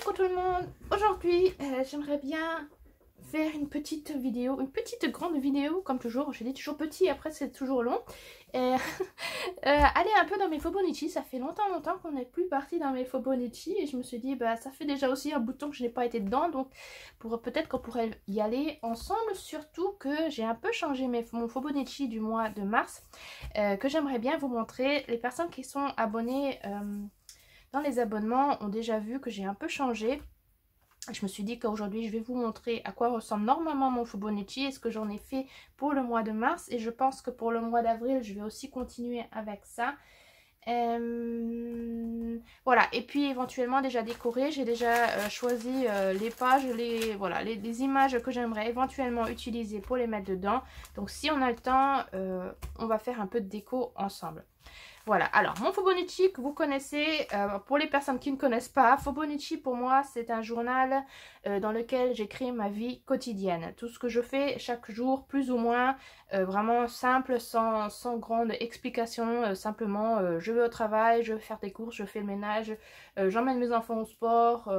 Coucou tout le monde. Aujourd'hui j'aimerais bien faire une petite vidéo, une petite grande vidéo comme toujours. Je dis toujours petit, après c'est toujours long. Aller un peu dans mes Fibonacci. Ça fait longtemps qu'on n'est plus parti dans mes Fibonacci et je me suis dit bah ça fait déjà aussi un bout de temps que je n'ai pas été dedans, donc peut-être qu'on pourrait y aller ensemble, surtout que j'ai un peu changé mon Fibonacci du mois de mars, que j'aimerais bien vous montrer. Les personnes qui sont abonnées dans les abonnements ont déjà vu que j'ai un peu changé. Je me suis dit qu'aujourd'hui je vais vous montrer à quoi ressemble normalement mon Fibonacci et ce que j'en ai fait pour le mois de mars, et je pense que pour le mois d'avril je vais aussi continuer avec ça. Voilà, et puis éventuellement déjà décoré, j'ai déjà choisi les pages, les images que j'aimerais éventuellement utiliser pour les mettre dedans. Donc si on a le temps, on va faire un peu de déco ensemble. Voilà, alors mon Fibonacci que vous connaissez, pour les personnes qui ne connaissent pas, Fibonacci pour moi c'est un journal dans lequel j'écris ma vie quotidienne. Tout ce que je fais chaque jour, plus ou moins, vraiment simple, sans grande explication, simplement je vais au travail, je vais faire des courses, je fais le ménage, j'emmène mes enfants au sport,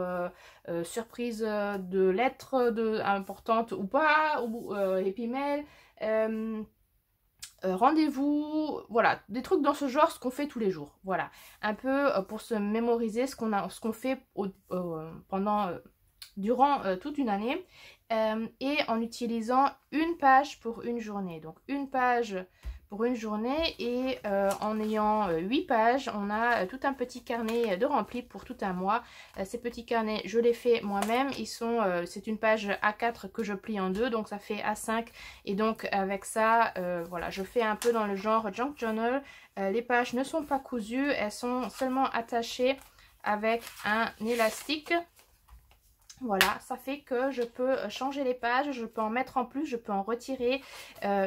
surprise de lettres importantes ou pas, ou épimèles, rendez-vous, voilà, des trucs dans ce genre, ce qu'on fait tous les jours, voilà, un peu pour se mémoriser ce qu'on fait durant toute une année, et en utilisant une page pour une journée. Donc une page pour une journée, et en ayant 8 pages, on a tout un petit carnet de rempli pour tout un mois. Ces petits carnets, je les fais moi-même. Ils sont, c'est une page A4 que je plie en deux, donc ça fait A5. Et donc avec ça, voilà, je fais un peu dans le genre junk journal. Les pages ne sont pas cousues, elles sont seulement attachées avec un élastique. Voilà, ça fait que je peux changer les pages, je peux en mettre en plus, je peux en retirer.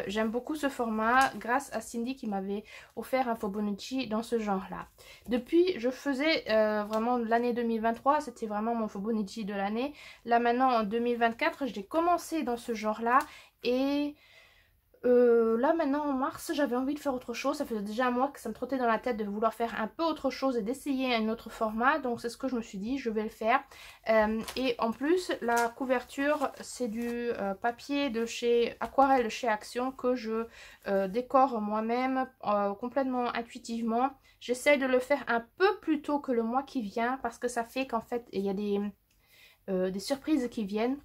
J'aime beaucoup ce format grâce à Cindy qui m'avait offert un Fibonacci dans ce genre-là. Depuis, je faisais vraiment l'année 2023, c'était vraiment mon Fibonacci de l'année. Là maintenant, en 2024, j'ai commencé dans ce genre-là, et là maintenant en mars j'avais envie de faire autre chose. Ça faisait déjà un mois que ça me trottait dans la tête de vouloir faire un peu autre chose et d'essayer un autre format, donc c'est ce que je me suis dit, je vais le faire. Et en plus la couverture c'est du papier de chez Aquarelle de chez Action que je décore moi-même complètement intuitivement. J'essaie de le faire un peu plus tôt que le mois qui vient, parce que ça fait qu'en fait il y a des surprises qui viennent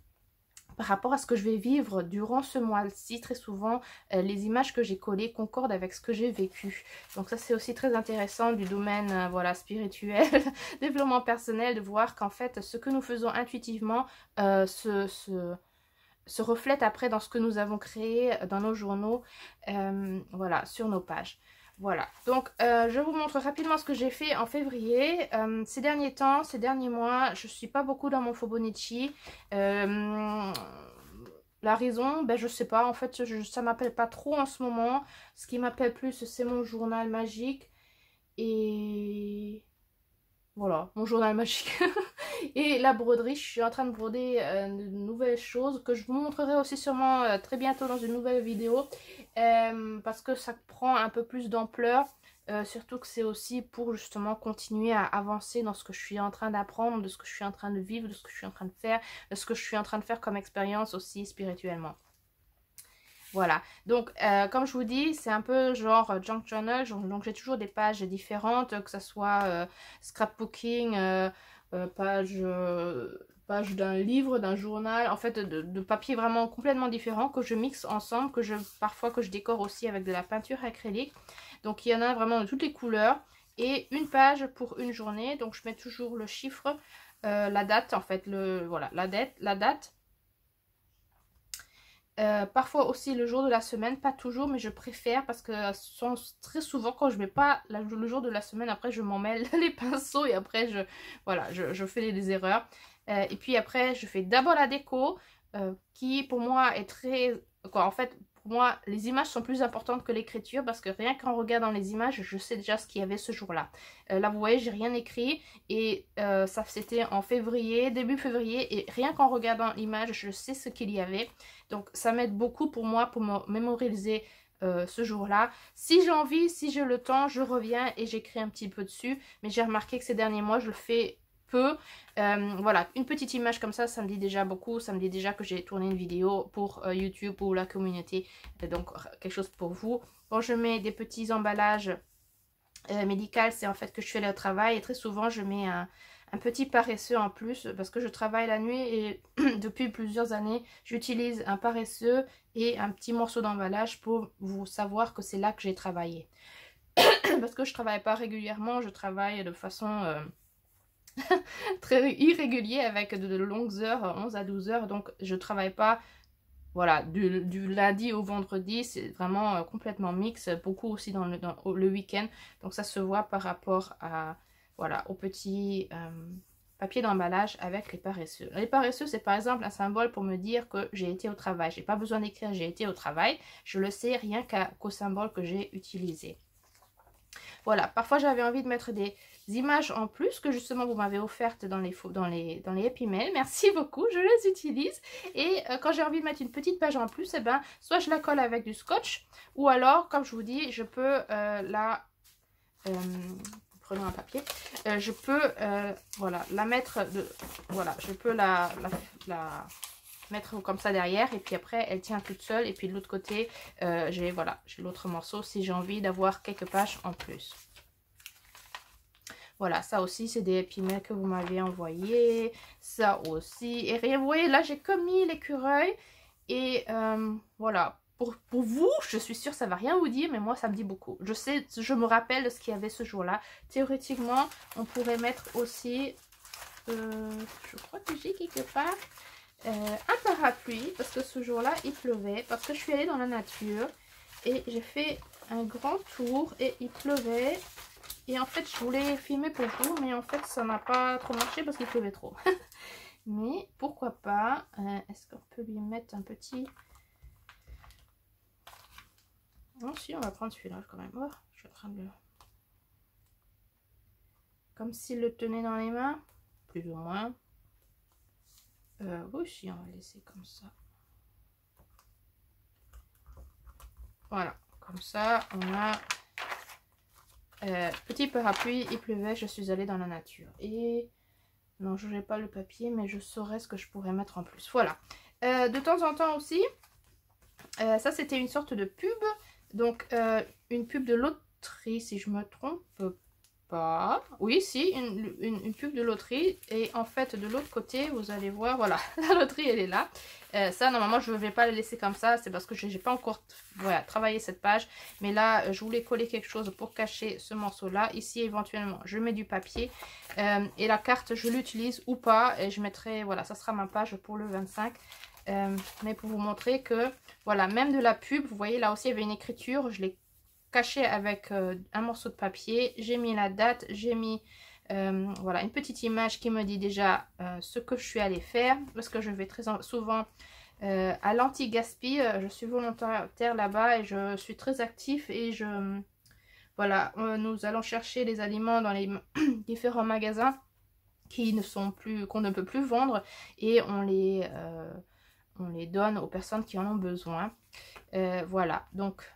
par rapport à ce que je vais vivre durant ce mois-ci. Très souvent, les images que j'ai collées concordent avec ce que j'ai vécu. Donc ça, c'est aussi très intéressant du domaine voilà, spirituel, développement personnel, de voir qu'en fait, ce que nous faisons intuitivement se reflète après dans ce que nous avons créé dans nos journaux, voilà, sur nos pages. Voilà, donc je vous montre rapidement ce que j'ai fait en février. Ces derniers temps, ces derniers mois, je suis pas beaucoup dans mon Fibonacci. La raison, ben je sais pas, en fait ça m'appelle pas trop en ce moment. Ce qui m'appelle plus, c'est mon journal magique. Et voilà, mon journal magique. Et la broderie, je suis en train de broder de nouvelles choses que je vous montrerai aussi sûrement très bientôt dans une nouvelle vidéo, parce que ça prend un peu plus d'ampleur, surtout que c'est aussi pour justement continuer à avancer dans ce que je suis en train d'apprendre, de ce que je suis en train de vivre, de ce que je suis en train de faire, de ce que je suis en train de faire comme expérience aussi spirituellement. Voilà, donc comme je vous dis, c'est un peu genre junk journal, donc j'ai toujours des pages différentes, que ce soit scrapbooking, page d'un livre, d'un journal, en fait de papier vraiment complètement différent que je mixe ensemble, parfois que je décore aussi avec de la peinture acrylique. Donc il y en a vraiment de toutes les couleurs, et une page pour une journée, donc je mets toujours le chiffre, la date en fait, voilà, la date. Parfois aussi le jour de la semaine, pas toujours, mais je préfère, parce que très souvent quand je mets pas le jour de la semaine, après je m'en mêle les pinceaux et après je fais des erreurs. Et puis après je fais d'abord la déco, qui pour moi est en fait pour moi les images sont plus importantes que l'écriture, parce que rien qu'en regardant les images je sais déjà ce qu'il y avait ce jour-là. Là vous voyez, j'ai rien écrit, et ça c'était en février, début février, et rien qu'en regardant l'image je sais ce qu'il y avait. Donc ça m'aide beaucoup pour moi, pour me mémoriser ce jour-là. Si j'ai envie, si j'ai le temps, je reviens et j'écris un petit peu dessus. Mais j'ai remarqué que ces derniers mois, je le fais peu. Voilà, une petite image comme ça me dit déjà beaucoup. Ça me dit déjà que j'ai tourné une vidéo pour YouTube ou la communauté. Donc quelque chose pour vous. Quand je mets des petits emballages médicaux, c'est en fait que je suis allée au travail. Et très souvent je mets un petit paresseux en plus parce que je travaille la nuit et depuis plusieurs années j'utilise un paresseux et un petit morceau d'emballage pour vous savoir que c'est là que j'ai travaillé. Parce que je travaille pas régulièrement, je travaille de façon très irrégulière avec de longues heures, 11 à 12 heures, donc je travaille pas, voilà, du lundi au vendredi, c'est vraiment complètement mix, beaucoup aussi dans le week-end, donc ça se voit par rapport à, voilà, au petit papier d'emballage avec les paresseux. Les paresseux, c'est par exemple un symbole pour me dire que j'ai été au travail, j'ai pas besoin d'écrire j'ai été au travail, je le sais rien qu'au symbole que j'ai utilisé. Voilà, parfois j'avais envie de mettre des images en plus que justement vous m'avez offertes dans les Happy Mail. Merci beaucoup, je les utilise. Et quand j'ai envie de mettre une petite page en plus, eh ben, soit je la colle avec du scotch, ou alors, comme je vous dis, je peux prenons un papier, je peux voilà, la mettre, voilà, je peux la mettre comme ça derrière et puis après elle tient toute seule et puis de l'autre côté j'ai voilà, j'ai l'autre morceau si j'ai envie d'avoir quelques pages en plus. Voilà, ça aussi c'est des Happy Mail que vous m'avez envoyé, ça aussi, et rien, vous voyez là j'ai commis l'écureuil et voilà, pour vous je suis sûre ça va rien vous dire mais moi ça me dit beaucoup. Je sais, je me rappelle de ce qu'il y avait ce jour là. Théoriquement on pourrait mettre aussi je crois que j'ai quelque part un parapluie parce que ce jour là il pleuvait, parce que je suis allée dans la nature et j'ai fait un grand tour et il pleuvait et en fait je voulais filmer pour vous mais en fait ça n'a pas trop marché parce qu'il pleuvait trop. Mais pourquoi pas, est-ce qu'on peut lui mettre un petit... Non, si, on va prendre celui-là quand même. Oh, je suis en train de le... Comme s'il le tenait dans les mains, plus ou moins. Oui, si, on va laisser comme ça. Voilà, comme ça, on a... petit parapluie, il pleuvait, je suis allée dans la nature. Et... Non, je n'ai pas le papier, mais je saurais ce que je pourrais mettre en plus. Voilà. De temps en temps aussi, ça c'était une sorte de pub. Donc, une pub de loterie, si je me trompe pas. Oui, si, une pub de loterie. Et en fait, de l'autre côté, vous allez voir, voilà, la loterie, elle est là. Ça, normalement, je ne vais pas la laisser comme ça. C'est parce que je n'ai pas encore voilà, travaillé cette page. Mais là, je voulais coller quelque chose pour cacher ce morceau-là. Ici, éventuellement, je mets du papier. Et la carte, je l'utilise ou pas. Et je mettrai, voilà, ça sera ma page pour le 25. Mais pour vous montrer que, voilà, même de la pub, vous voyez, là aussi, il y avait une écriture. Je l'ai caché avec un morceau de papier. J'ai mis la date, j'ai mis... voilà, une petite image qui me dit déjà ce que je suis allée faire, parce que je vais très souvent à l'anti-gaspi, je suis volontaire là-bas et je suis très active et je voilà, nous allons chercher les aliments dans les différents magasins qui ne sont plus, qu'on ne peut plus vendre et on les donne aux personnes qui en ont besoin. Voilà, donc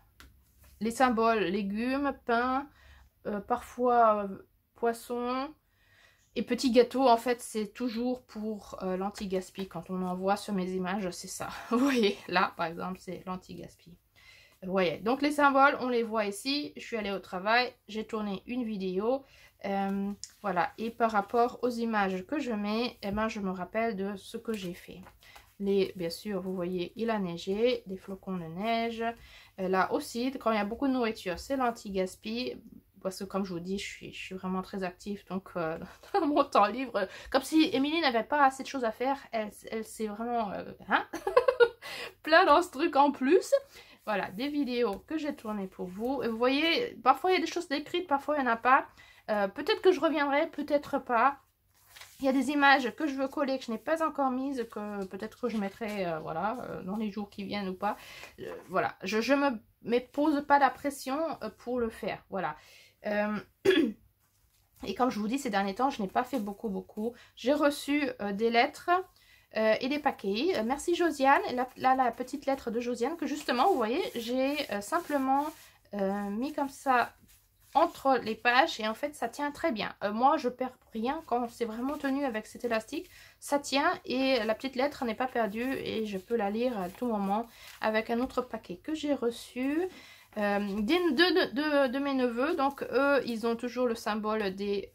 les symboles, légumes, pain, parfois poisson et petits gâteaux, en fait, c'est toujours pour l'anti-gaspi. Quand on en voit sur mes images, c'est ça. Vous voyez, là, par exemple, c'est l'anti-gaspi. Vous voyez, donc les symboles, on les voit ici. Je suis allée au travail, j'ai tourné une vidéo. Voilà, et par rapport aux images que je mets, eh ben, je me rappelle de ce que j'ai fait. Bien sûr, vous voyez, il a neigé, des flocons de neige. Là aussi, quand il y a beaucoup de nourriture, c'est l'anti-gaspi. Parce que comme je vous dis, je suis vraiment très active. Donc, dans mon temps libre, comme si Émilie n'avait pas assez de choses à faire, elle s'est vraiment hein plein dans ce truc en plus. Voilà, des vidéos que j'ai tournées pour vous. Et vous voyez, parfois il y a des choses décrites, parfois il n'y en a pas. Peut-être que je reviendrai, peut-être pas. Il y a des images que je veux coller, que je n'ai pas encore mises, que peut-être que je mettrai voilà, dans les jours qui viennent ou pas. Voilà, je me pose pas la pression pour le faire. Voilà. Et comme je vous dis, ces derniers temps, je n'ai pas fait beaucoup. J'ai reçu des lettres et des paquets. Merci Josiane. Là, la petite lettre de Josiane que justement, vous voyez, j'ai simplement mis comme ça entre les pages et en fait ça tient très bien. Moi je perds rien quand c'est vraiment tenu avec cet élastique, ça tient et la petite lettre n'est pas perdue et je peux la lire à tout moment avec un autre paquet que j'ai reçu. De mes neveux, donc eux ils ont toujours le symbole des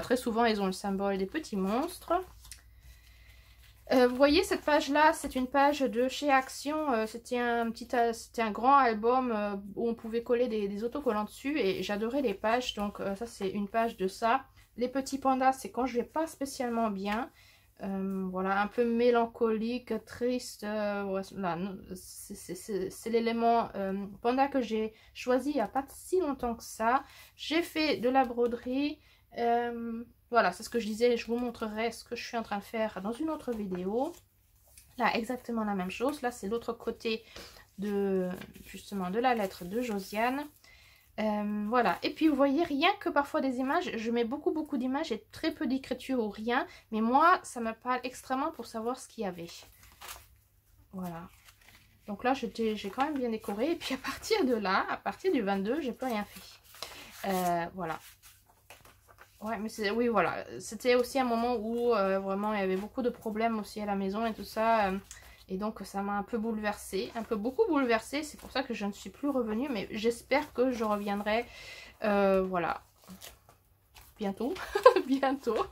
très souvent ils ont le symbole des petits monstres. Vous voyez cette page là, c'est une page de chez Action, c'était un grand album où on pouvait coller des autocollants dessus et j'adorais les pages, donc ça c'est une page de ça. Les petits pandas, c'est quand je vais pas spécialement bien. Voilà, un peu mélancolique, triste, c'est l'élément panda que j'ai choisi il n'y a pas si longtemps que ça. J'ai fait de la broderie, voilà, c'est ce que je disais, je vous montrerai ce que je suis en train de faire dans une autre vidéo. Là, exactement la même chose, là c'est l'autre côté justement de la lettre de Josiane. Voilà, et puis vous voyez, rien que parfois des images, je mets beaucoup d'images et très peu d'écriture ou rien, mais moi ça me parle extrêmement pour savoir ce qu'il y avait. Voilà, donc là j'ai quand même bien décoré, et puis à partir de là, à partir du 22, j'ai plus rien fait. Voilà. Ouais, mais oui, voilà, c'était aussi un moment où vraiment il y avait beaucoup de problèmes aussi à la maison et tout ça. Et donc ça m'a un peu bouleversée, beaucoup bouleversée, c'est pour ça que je ne suis plus revenue, mais j'espère que je reviendrai, voilà, bientôt, bientôt,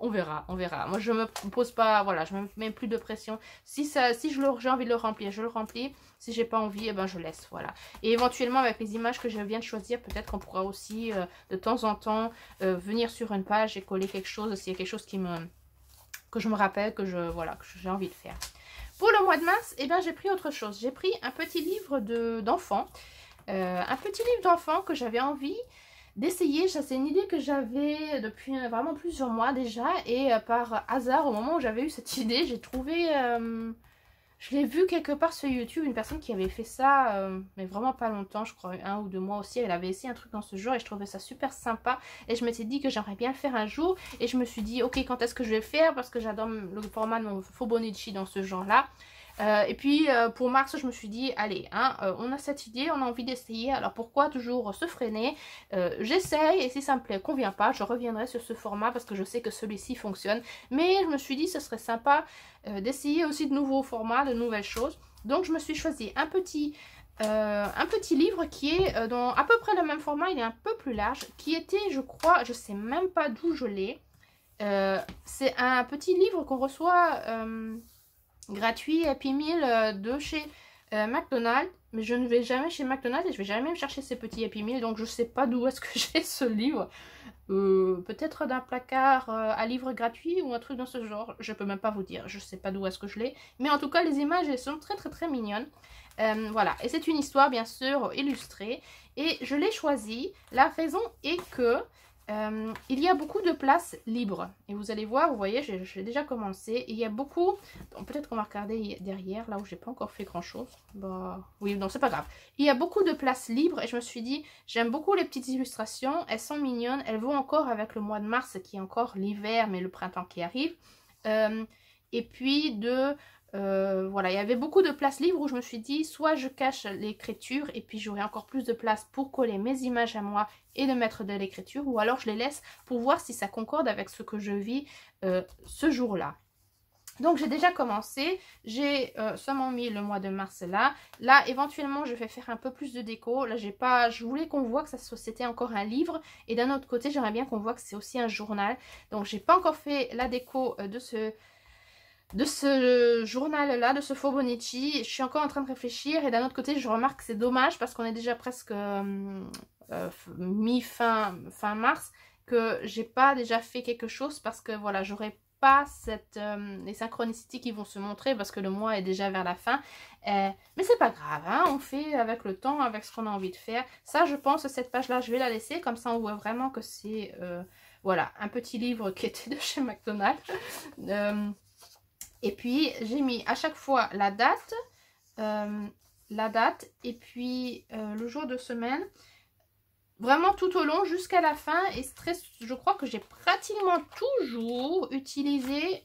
on verra. Moi je me pose pas, voilà, je me mets plus de pression, si j'ai envie de le remplir, je le remplis, si j'ai pas envie, eh ben je laisse, voilà. Et éventuellement avec les images que je viens de choisir, peut-être qu'on pourra aussi de temps en temps venir sur une page et coller quelque chose, s'il y a quelque chose que je me rappelle, que j'ai envie de faire. Pour le mois de mars, eh ben, j'ai pris autre chose. J'ai pris un petit livre d'enfants. Un petit livre d'enfants que j'avais envie d'essayer. C'est une idée que j'avais depuis vraiment plusieurs mois déjà. Et par hasard, au moment où j'avais eu cette idée, j'ai trouvé... je l'ai vu quelque part sur YouTube, une personne qui avait fait ça, mais vraiment pas longtemps, je crois 1 ou 2 mois aussi. Elle avait essayé un truc dans ce genre et je trouvais ça super sympa. Et je m'étais dit que j'aimerais bien le faire un jour. Et je me suis dit, ok, quand est-ce que je vais le faire? Parce que j'adore le format de mon Fobonichi dans ce genre-là. Et puis pour mars, je me suis dit, allez, hein, on a cette idée, on a envie d'essayer, alors pourquoi toujours se freiner? J'essaye et si ça me convient pas, je reviendrai sur ce format parce que je sais que celui-ci fonctionne. Mais je me suis dit, ce serait sympa d'essayer aussi de nouveaux formats, de nouvelles choses. Donc je me suis choisi un petit livre qui est dans à peu près le même format, il est un peu plus large, qui était, je crois, je sais même pas d'où je l'ai. C'est un petit livre qu'on reçoit... gratuit Happy Meal de chez McDonald's, mais je ne vais jamais chez McDonald's et je vais jamais me chercher ces petits Happy Meal, donc je sais pas d'où est-ce que j'ai ce livre. Peut-être d'un placard à livres gratuits ou un truc dans ce genre, je peux même pas vous dire, je sais pas d'où est-ce que je l'ai, mais en tout cas les images elles sont très mignonnes. Voilà, et c'est une histoire bien sûr illustrée et je l'ai choisi. La raison est que il y a beaucoup de places libres et vous allez voir, vous voyez, j'ai déjà commencé. Il y a beaucoup, peut-être qu'on va regarder derrière là où j'ai pas encore fait grand chose. Bah oui, non, c'est pas grave. Il y a beaucoup de places libres et je me suis dit, j'aime beaucoup les petites illustrations, elles sont mignonnes, elles vont encore avec le mois de mars qui est encore l'hiver mais le printemps qui arrive. Et puis voilà, il y avait beaucoup de places libres où je me suis dit, soit je cache l'écriture et puis j'aurai encore plus de place pour coller mes images à moi et de mettre de l'écriture, ou alors je les laisse pour voir si ça concorde avec ce que je vis ce jour-là. Donc j'ai déjà commencé, j'ai seulement mis le mois de mars là. Là éventuellement je vais faire un peu plus de déco. Là j'ai pas, je voulais qu'on voit que c'était encore un livre. Et d'un autre côté j'aimerais bien qu'on voit que c'est aussi un journal. Donc j'ai pas encore fait la déco de ce journal là, de ce Fobonichi. Je suis encore en train de réfléchir et d'un autre côté je remarque que c'est dommage parce qu'on est déjà presque fin mars, que j'ai pas déjà fait quelque chose parce que voilà, j'aurais pas les synchronicités qui vont se montrer parce que le mois est déjà vers la fin. Mais c'est pas grave, hein, on fait avec le temps, avec ce qu'on a envie de faire. Ça je pense, cette page là je vais la laisser, comme ça on voit vraiment que c'est voilà, un petit livre qui était de chez McDonald's. Et puis j'ai mis à chaque fois la date et puis le jour de semaine. Vraiment tout au long jusqu'à la fin. Et je crois que j'ai pratiquement toujours utilisé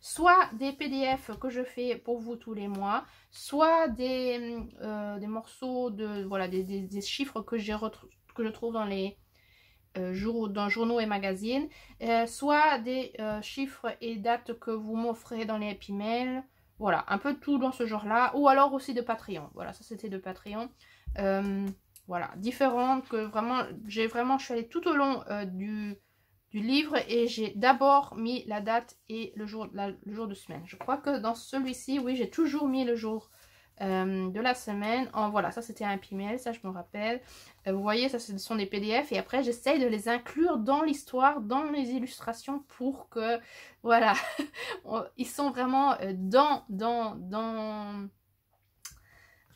soit des PDF que je fais pour vous tous les mois, soit des morceaux de voilà, des chiffres que que je trouve dans les journaux et magazines, soit des chiffres et dates que vous m'offrez dans les Happy Mail. Voilà, un peu tout dans ce genre-là. Ou alors aussi de Patreon. Voilà, ça c'était de Patreon. Voilà, différentes que vraiment, je suis allée tout au long du livre et j'ai d'abord mis la date et le jour de semaine. Je crois que dans celui-ci, oui, j'ai toujours mis le jour de la semaine. Voilà, ça c'était un Happy Mail, ça je me rappelle. Vous voyez, ça ce sont des PDF et après j'essaye de les inclure dans l'histoire, dans les illustrations pour que, voilà, ils sont vraiment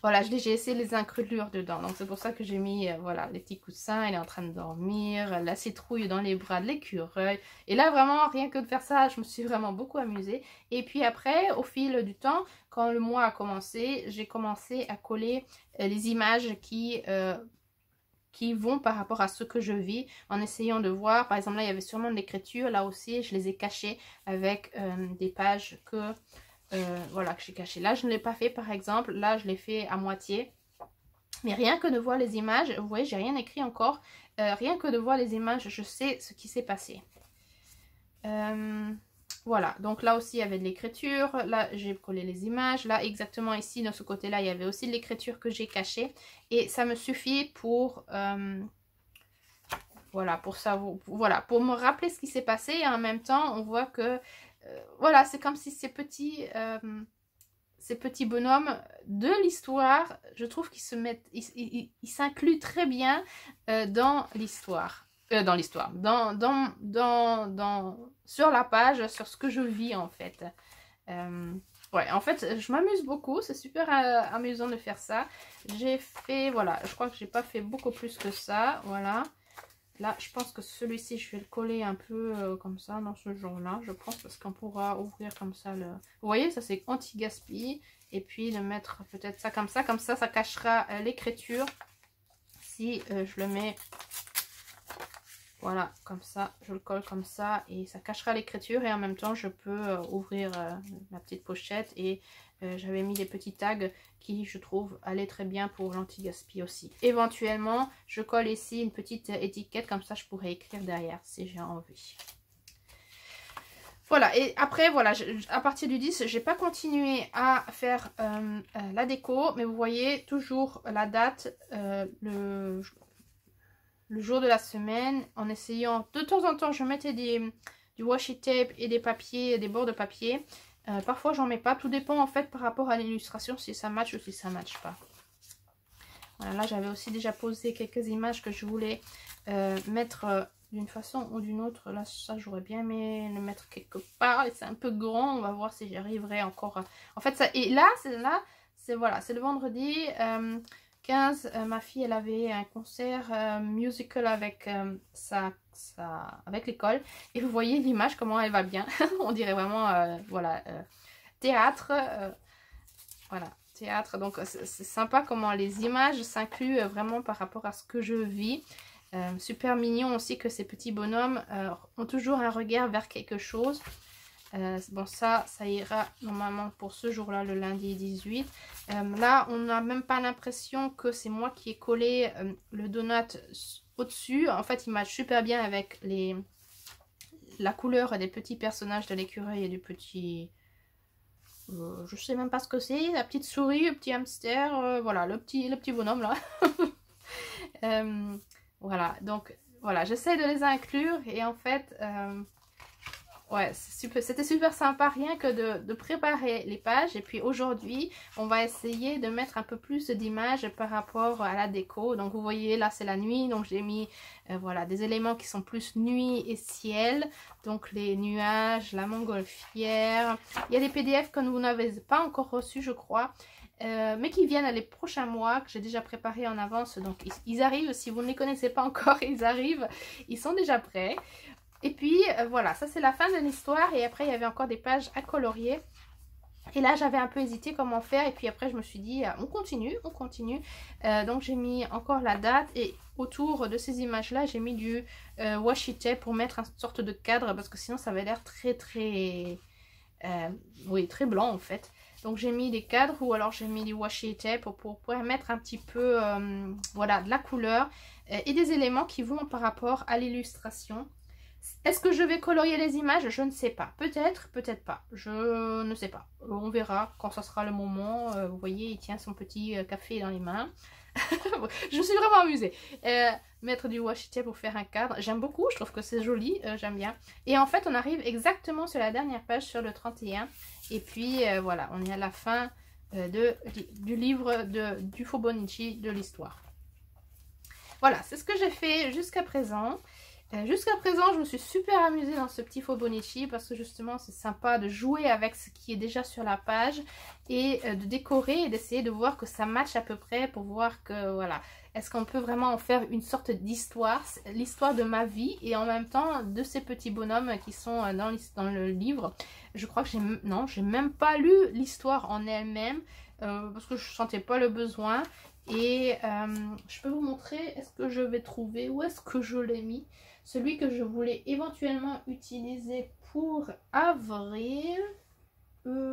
voilà, j'ai essayé de les inclure dedans. Donc c'est pour ça que j'ai mis, voilà, les petits coussins, il est en train de dormir, la citrouille dans les bras de l'écureuil. Et là, vraiment, rien que de faire ça, je me suis vraiment beaucoup amusée. Et puis après, au fil du temps, quand le mois a commencé, j'ai commencé à coller les images qui vont par rapport à ce que je vis, en essayant de voir. Par exemple, là, il y avait sûrement de l'écriture. Là aussi, je les ai cachées avec des pages que... voilà, que j'ai caché. Là, je ne l'ai pas fait, par exemple. Là, je l'ai fait à moitié. Mais rien que de voir les images, vous voyez, j'ai rien écrit encore. Rien que de voir les images, je sais ce qui s'est passé. Voilà, donc là aussi, il y avait de l'écriture. Là, j'ai collé les images. Là, exactement ici, de ce côté-là, il y avait aussi de l'écriture que j'ai cachée. Et ça me suffit pour... voilà, pour ça, voilà, pour me rappeler ce qui s'est passé. Et en même temps, on voit que... voilà, c'est comme si ces petits bonhommes de l'histoire, je trouve qu'ils se mettent, ils s'incluent très bien dans l'histoire, sur la page, sur ce que je vis en fait. Ouais, en fait, je m'amuse beaucoup, c'est super amusant de faire ça. J'ai fait, voilà, je crois que j'ai pas fait beaucoup plus que ça, voilà. Là, je pense que celui-ci, je vais le coller un peu comme ça, dans ce genre-là, je pense, parce qu'on pourra ouvrir comme ça le... Vous voyez, ça c'est anti-gaspi. Et puis de mettre peut-être ça, ça cachera l'écriture. Si je le mets, voilà, comme ça, je le colle comme ça, et ça cachera l'écriture. Et en même temps, je peux ouvrir la petite pochette. Et j'avais mis des petits tags qui, je trouve, allaient très bien pour l'anti-gaspi aussi. Éventuellement, je colle ici une petite étiquette, comme ça je pourrais écrire derrière si j'ai envie. Voilà, et après, voilà, à partir du 10, j'ai pas continué à faire la déco, mais vous voyez, toujours la date, le jour de la semaine, en essayant, de temps en temps, je mettais du washi tape et des papiers, des bords de papier. Parfois j'en mets pas, tout dépend en fait par rapport à l'illustration si ça match ou si ça match pas. Voilà, là j'avais aussi déjà posé quelques images que je voulais mettre d'une façon ou d'une autre. Là ça j'aurais bien aimé le mettre quelque part et c'est un peu grand, on va voir si j'y arriverai encore. En fait ça, et là c'est voilà, c'est le vendredi 15, ma fille elle avait un concert musical avec avec l'école, et vous voyez l'image comment elle va bien. On dirait vraiment voilà, théâtre, voilà, théâtre. Donc c'est sympa comment les images s'incluent vraiment par rapport à ce que je vis. Super mignon aussi que ces petits bonhommes ont toujours un regard vers quelque chose. Bon, ça ira normalement pour ce jour-là, le lundi 18. Là, on n'a même pas l'impression que c'est moi qui ai collé le donut au-dessus. En fait, il match super bien avec la couleur des petits personnages de l'écureuil et du petit... je sais même pas ce que c'est. La petite souris, le petit hamster, voilà, le petit bonhomme là. Voilà, donc voilà, j'essaie de les inclure et en fait... ouais, c'était super sympa rien que de préparer les pages. Et puis aujourd'hui, on va essayer de mettre un peu plus d'images par rapport à la déco. Donc vous voyez, là c'est la nuit. Donc j'ai mis voilà, des éléments qui sont plus nuit et ciel. Donc les nuages, la montgolfière. Il y a des PDF que vous n'avez pas encore reçus, je crois. Mais qui viennent les prochains mois, que j'ai déjà préparé en avance. Donc ils arrivent, si vous ne les connaissez pas encore, ils arrivent. Ils sont déjà prêts. Et puis voilà, ça c'est la fin de l'histoire. Et après il y avait encore des pages à colorier. Et là j'avais un peu hésité comment faire. Et puis après je me suis dit on continue, on continue. Donc j'ai mis encore la date. Et autour de ces images là j'ai mis du washi tape pour mettre une sorte de cadre. Parce que sinon ça avait l'air très oui, très blanc en fait. Donc j'ai mis des cadres ou alors j'ai mis du washi tape pour mettre un petit peu voilà, de la couleur. et des éléments qui vont par rapport à l'illustration. Est-ce que je vais colorier les images? Je ne sais pas. Peut-être, peut-être pas. Je ne sais pas. On verra quand ça sera le moment. Vous voyez, il tient son petit café dans les mains. Je me suis vraiment amusée. Mettre du washi tape pour faire un cadre. J'aime beaucoup, je trouve que c'est joli. J'aime bien. Et en fait, on arrive exactement sur la dernière page, sur le 31. Et puis, voilà, on est à la fin du livre du Fobonichi de l'histoire. Voilà, c'est ce que j'ai fait jusqu'à présent. Jusqu'à présent, je me suis super amusée dans ce petit Fobonichi parce que justement, c'est sympa de jouer avec ce qui est déjà sur la page et de décorer et d'essayer de voir que ça matche à peu près pour voir que, voilà, est-ce qu'on peut vraiment en faire une sorte d'histoire, l'histoire de ma vie et en même temps de ces petits bonhommes qui sont dans le livre. Je crois que j'ai même pas lu l'histoire en elle-même parce que je sentais pas le besoin. Et je peux vous montrer, est-ce que je vais trouver, où est-ce que je l'ai mis? Celui que je voulais éventuellement utiliser pour avril.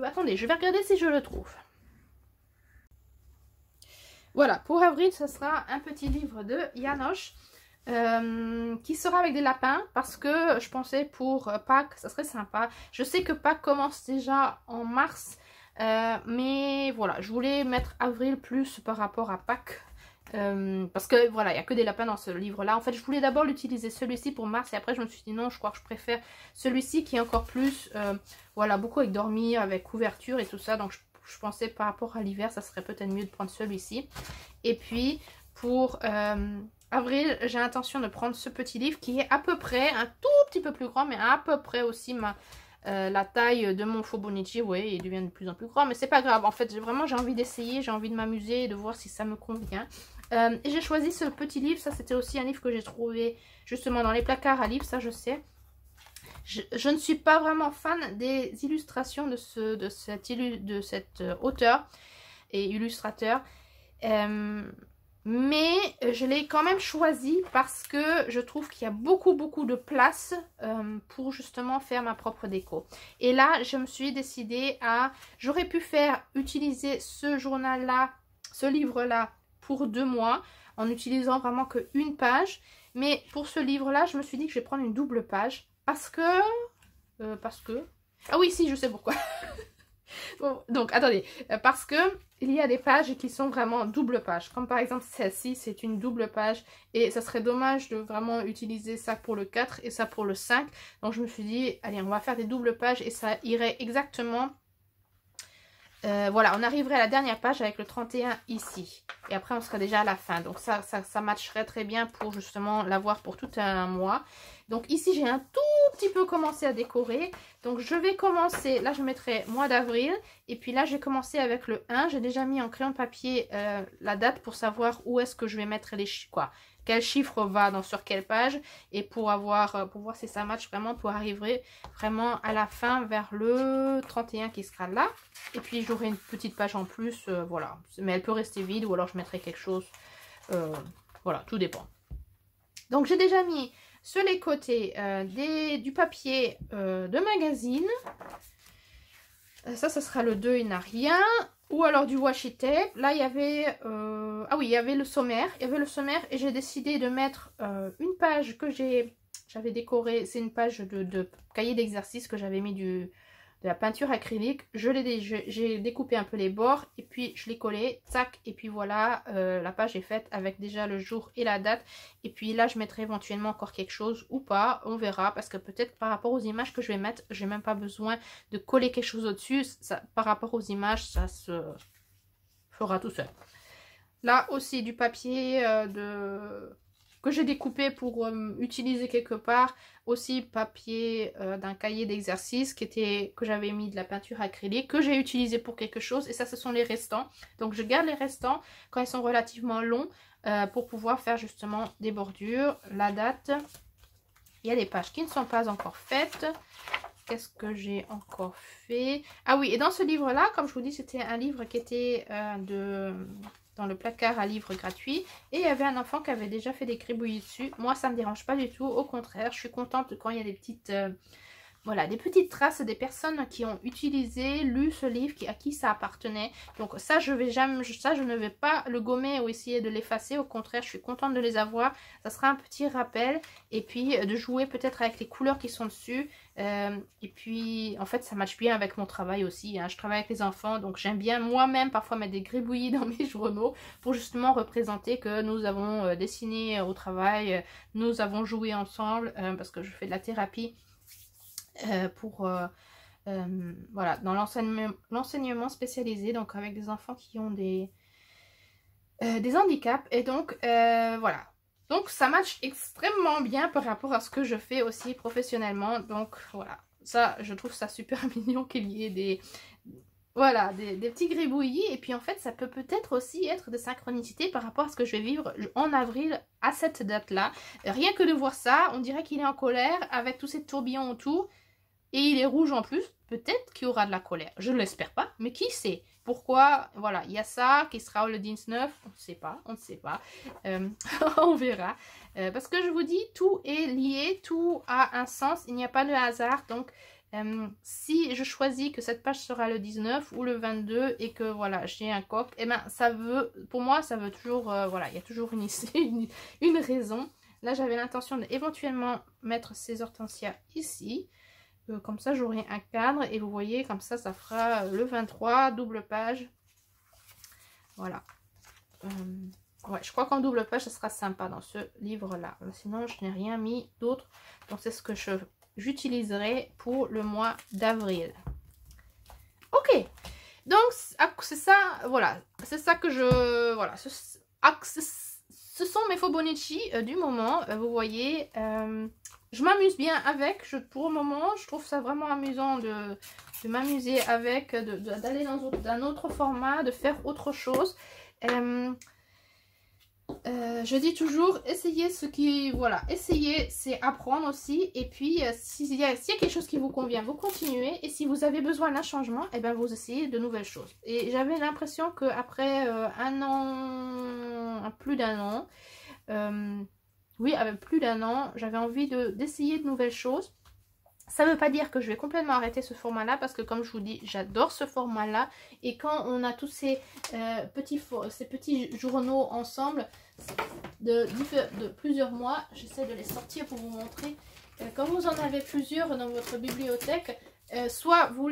Attendez, je vais regarder si je le trouve. Voilà, pour avril, ce sera un petit livre de Janosch qui sera avec des lapins parce que je pensais pour Pâques, ça serait sympa. Je sais que Pâques commence déjà en mars, mais voilà, je voulais mettre avril plus par rapport à Pâques. Parce que voilà, il n'y a que des lapins dans ce livre là. En fait je voulais d'abord l'utiliser celui-ci pour mars et après je me suis dit non, je crois que je préfère celui-ci qui est encore plus voilà, beaucoup avec dormir, avec couverture et tout ça. Donc je pensais par rapport à l'hiver ça serait peut-être mieux de prendre celui-ci. Et puis pour avril j'ai l'intention de prendre ce petit livre qui est à peu près un tout petit peu plus grand, mais à peu près aussi la taille de mon Fobonichi. Oui, il devient de plus en plus grand, mais c'est pas grave. En fait, j'ai envie d'essayer, j'ai envie de m'amuser et de voir si ça me convient. Et j'ai choisi ce petit livre. Ça, c'était aussi un livre que j'ai trouvé justement dans les placards à livres, ça je sais. Je ne suis pas vraiment fan des illustrations de cet auteur et illustrateur. Mais je l'ai quand même choisi parce que je trouve qu'il y a beaucoup de place pour justement faire ma propre déco. Et là, je me suis décidée à... J'aurais pu utiliser ce journal-là, ce livre-là pour 2 mois en utilisant vraiment qu'une page. Mais pour ce livre-là, je me suis dit que je vais prendre une double page parce que... Ah oui, si, je sais pourquoi. Bon, donc attendez, parce que il y a des pages qui sont vraiment double page, comme par exemple celle-ci, c'est une double page et ça serait dommage de vraiment utiliser ça pour le 4 et ça pour le 5. Donc je me suis dit, allez, on va faire des doubles pages et ça irait exactement. Voilà, on arriverait à la dernière page avec le 31 ici. Et après, on serait déjà à la fin. Donc ça matcherait très bien pour justement l'avoir pour tout un mois. Donc ici, j'ai un tout petit peu commencé à décorer. Donc je vais commencer, là je mettrai mois d'avril. Et puis là, j'ai commencé avec le 1. J'ai déjà mis en crayon de papier la date pour savoir où est-ce que je vais mettre les chiffres, quel chiffre va sur quelle page, et pour voir si ça match vraiment, pour arriver vraiment à la fin vers le 31 qui sera là. Et puis j'aurai une petite page en plus, voilà, mais elle peut rester vide ou alors je mettrai quelque chose, voilà, tout dépend. Donc j'ai déjà mis sur les côtés du papier de magazine. Ça sera le 2, il n'a rien. Ou alors du washi tape. Là, il y avait... ah oui, il y avait le sommaire. Il y avait le sommaire et j'ai décidé de mettre une page que j'avais décorée. C'est une page de cahier d'exercice que j'avais mis de la peinture acrylique. J'ai découpé un peu les bords et puis je l'ai collé. Tac. Et puis voilà, la page est faite avec déjà le jour et la date. Et puis là, je mettrai éventuellement encore quelque chose ou pas. On verra parce que peut-être par rapport aux images que je vais mettre, j'ai même pas besoin de coller quelque chose au-dessus. Par rapport aux images, ça se fera tout seul. Là aussi, du papier que j'ai découpé pour utiliser quelque part. Aussi papier d'un cahier d'exercice que j'avais mis de la peinture acrylique, que j'ai utilisé pour quelque chose. Et ça, ce sont les restants. Donc je garde les restants quand ils sont relativement longs pour pouvoir faire justement des bordures. La date, il y a des pages qui ne sont pas encore faites. Qu'est-ce que j'ai encore fait? Ah oui, et dans ce livre-là, comme je vous dis, c'était un livre qui était dans le placard à livres gratuit. Et il y avait un enfant qui avait déjà fait des gribouillis dessus. Moi, ça ne me dérange pas du tout. Au contraire, je suis contente quand il y a des voilà, des petites traces des personnes qui ont utilisé, lu ce livre, à qui ça appartenait. Donc ça, je ne vais pas le gommer ou essayer de l'effacer. Au contraire, je suis contente de les avoir. Ça sera un petit rappel. Et puis de jouer peut-être avec les couleurs qui sont dessus. Et puis, en fait, ça matche bien avec mon travail aussi. Hein. Je travaille avec les enfants, donc j'aime bien moi-même parfois mettre des gribouillis dans mes journaux pour justement représenter que nous avons dessiné au travail, nous avons joué ensemble parce que je fais de la thérapie. Voilà, dans l'enseignement spécialisé, donc avec des enfants qui ont des handicaps, et donc voilà, donc ça match extrêmement bien par rapport à ce que je fais aussi professionnellement. Donc voilà, ça je trouve ça super mignon qu'il y ait des petits gribouillis. Et puis en fait ça peut-être aussi être de synchronicité par rapport à ce que je vais vivre en avril à cette date là. Rien que de voir ça, on dirait qu'il est en colère avec tous ces tourbillons autour. Et il est rouge en plus, peut-être qu'il y aura de la colère. Je ne l'espère pas, mais qui sait? Pourquoi? Voilà, il y a ça qui sera le 19, on ne sait pas, on ne sait pas. On verra. Parce que je vous dis, tout est lié, tout a un sens, il n'y a pas de hasard. Donc, si je choisis que cette page sera le 19 ou le 22 et que voilà, j'ai un coq, et ben ça veut, pour moi, ça veut toujours, voilà, il y a toujours une raison. Là, j'avais l'intention d'éventuellement mettre ces hortensias ici. Comme ça j'aurai un cadre et vous voyez comme ça fera le 23 double page. Voilà, ouais, je crois qu'en double page ça sera sympa dans ce livre là. Sinon je n'ai rien mis d'autre, donc c'est ce que j'utiliserai pour le mois d'avril. Ok, donc c'est ça, voilà, c'est ça que je, voilà, ce sont mes Fibonacci du moment. Vous voyez, je m'amuse bien avec, pour le moment, je trouve ça vraiment amusant de m'amuser avec, d'aller dans un autre format, de faire autre chose. Je dis toujours, essayez ce qui, voilà, essayez, c'est apprendre aussi. Et puis, s'il y a quelque chose qui vous convient, vous continuez. Et si vous avez besoin d'un changement, et ben vous essayez de nouvelles choses. Et j'avais l'impression qu'après un an, plus d'un an, oui, avec plus d'un an, j'avais envie d'essayer de nouvelles choses. Ça ne veut pas dire que je vais complètement arrêter ce format-là, parce que comme je vous dis, j'adore ce format-là. Et quand on a tous ces petits journaux ensemble de plusieurs mois, j'essaie de les sortir pour vous montrer. Quand vous en avez plusieurs dans votre bibliothèque, soit vous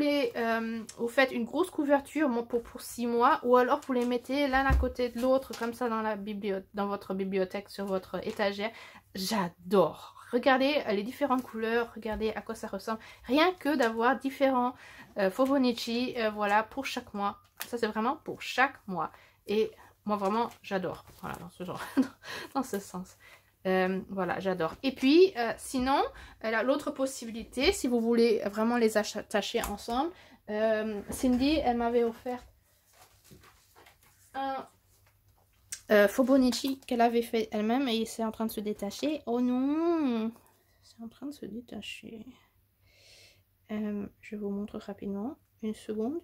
faites une grosse couverture pour 6 mois, ou alors vous les mettez l'un à côté de l'autre comme ça dans votre bibliothèque, sur votre étagère. J'adore. Regardez les différentes couleurs, regardez à quoi ça ressemble. Rien que d'avoir différents Fibonacci, voilà, pour chaque mois. Ça c'est vraiment pour chaque mois. Et moi vraiment j'adore. Voilà, dans ce genre, dans ce sens. Voilà, j'adore. Et puis, sinon, l'autre possibilité, si vous voulez vraiment les attacher ensemble, Cindy, elle m'avait offert un Fibonacci qu'elle avait fait elle-même et c'est en train de se détacher. Oh non, c'est en train de se détacher. Je vous montre rapidement. Une seconde.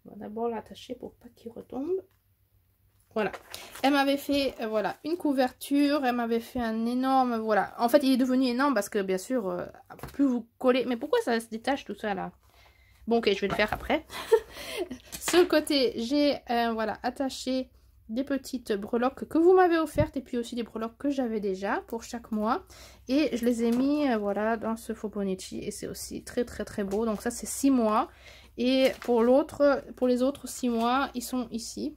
On va d'abord l'attacher pour pas qu'il retombe. Voilà, elle m'avait fait voilà, une couverture, elle m'avait fait un énorme, voilà. En fait, il est devenu énorme parce que, bien sûr, plus vous collez... Mais pourquoi ça se détache tout ça, là? Bon, ok, je vais le faire après. Sur le côté, j'ai, voilà, attaché des petites breloques que vous m'avez offertes et puis aussi des breloques que j'avais déjà pour chaque mois. Et je les ai mis, voilà, dans ce Fibonacci et c'est aussi très, très, très beau. Donc ça, c'est 6 mois. Et pour les autres 6 mois, ils sont ici.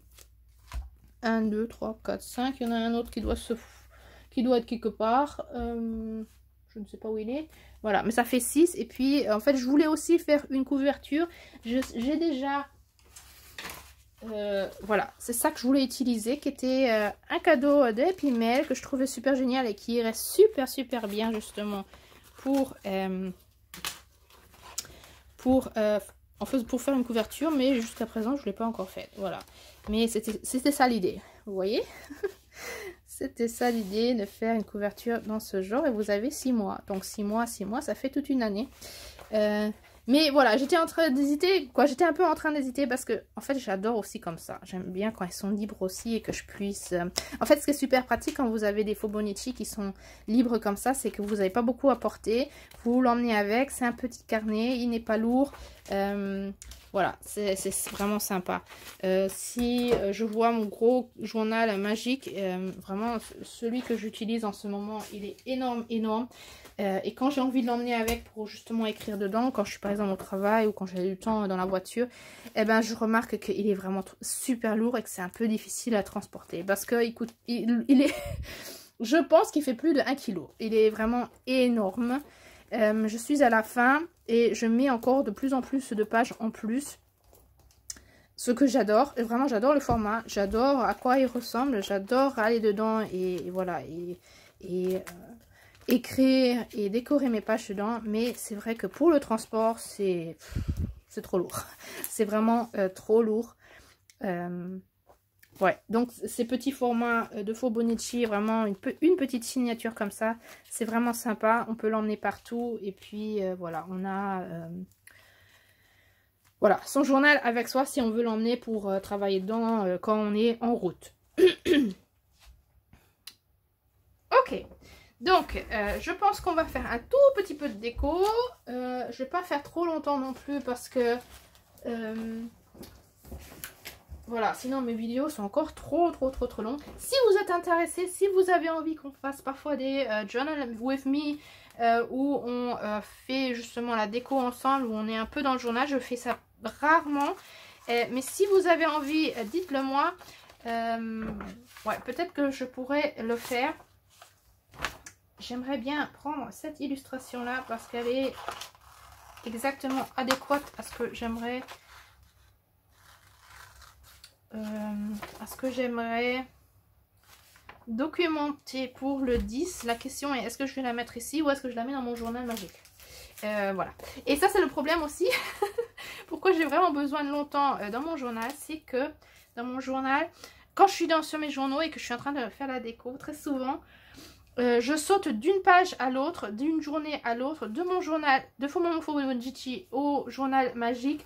1, 2, 3, 4, 5. Il y en a un autre qui doit être quelque part. Je ne sais pas où il est. Voilà, mais ça fait 6. Et puis, en fait, je voulais aussi faire une couverture. J'ai déjà... voilà, c'est ça que je voulais utiliser, qui était un cadeau de Happy Mail, que je trouvais super génial et qui irait super, super bien, justement, pour faire une couverture, mais jusqu'à présent je ne l'ai pas encore faite, voilà. Mais c'était ça l'idée, vous voyez. C'était ça l'idée, de faire une couverture dans ce genre, et vous avez 6 mois. Donc 6 mois, ça fait toute une année. Mais voilà, j'étais en train d'hésiter, quoi. J'étais un peu en train d'hésiter parce que, en fait, j'adore aussi comme ça. J'aime bien quand ils sont libres aussi et que je puisse... En fait, ce qui est super pratique quand vous avez des Fauxbonnici qui sont libres comme ça, c'est que vous n'avez pas beaucoup à porter. Vous l'emmenez avec, c'est un petit carnet, il n'est pas lourd. Voilà, c'est vraiment sympa. Si je vois mon gros journal magique, vraiment celui que j'utilise en ce moment, il est énorme, énorme. Et quand j'ai envie de l'emmener avec pour justement écrire dedans, quand je suis par exemple au travail ou quand j'ai du temps dans la voiture, eh ben je remarque qu'il est vraiment super lourd et que c'est un peu difficile à transporter. Parce que il est, je pense qu'il fait plus de 1 kg. Il est vraiment énorme. Je suis à la fin et je mets encore de plus en plus de pages en plus. Ce que j'adore, et vraiment j'adore le format, j'adore à quoi il ressemble, j'adore aller dedans et voilà, et écrire et décorer mes pages dedans. Mais c'est vrai que pour le transport, c'est trop lourd. C'est vraiment trop lourd. Ouais, donc ces petits formats de Fauxbonnici, vraiment une petite signature comme ça, c'est vraiment sympa. On peut l'emmener partout et puis voilà, on a voilà, son journal avec soi si on veut l'emmener pour travailler dedans quand on est en route. Ok, donc je pense qu'on va faire un tout petit peu de déco. Je vais pas faire trop longtemps non plus parce que... voilà, sinon mes vidéos sont encore trop longues. Si vous êtes intéressé, si vous avez envie qu'on fasse parfois des journal with me où on fait justement la déco ensemble, où on est un peu dans le journal, je fais ça rarement. Mais si vous avez envie, dites-le moi. Ouais, peut-être que je pourrais le faire. J'aimerais bien prendre cette illustration là parce qu'elle est exactement adéquate à ce que j'aimerais... documenter pour le 10. La question est, est-ce que je vais la mettre ici ou est-ce que je la mets dans mon journal magique? Voilà. Et ça, c'est le problème aussi. Pourquoi j'ai vraiment besoin de longtemps dans mon journal, c'est que dans mon journal, quand je suis sur mes journaux et que je suis en train de faire la déco, très souvent, je saute d'une page à l'autre, d'une journée à l'autre, de mon journal, de mon Fauxbonnici au journal magique.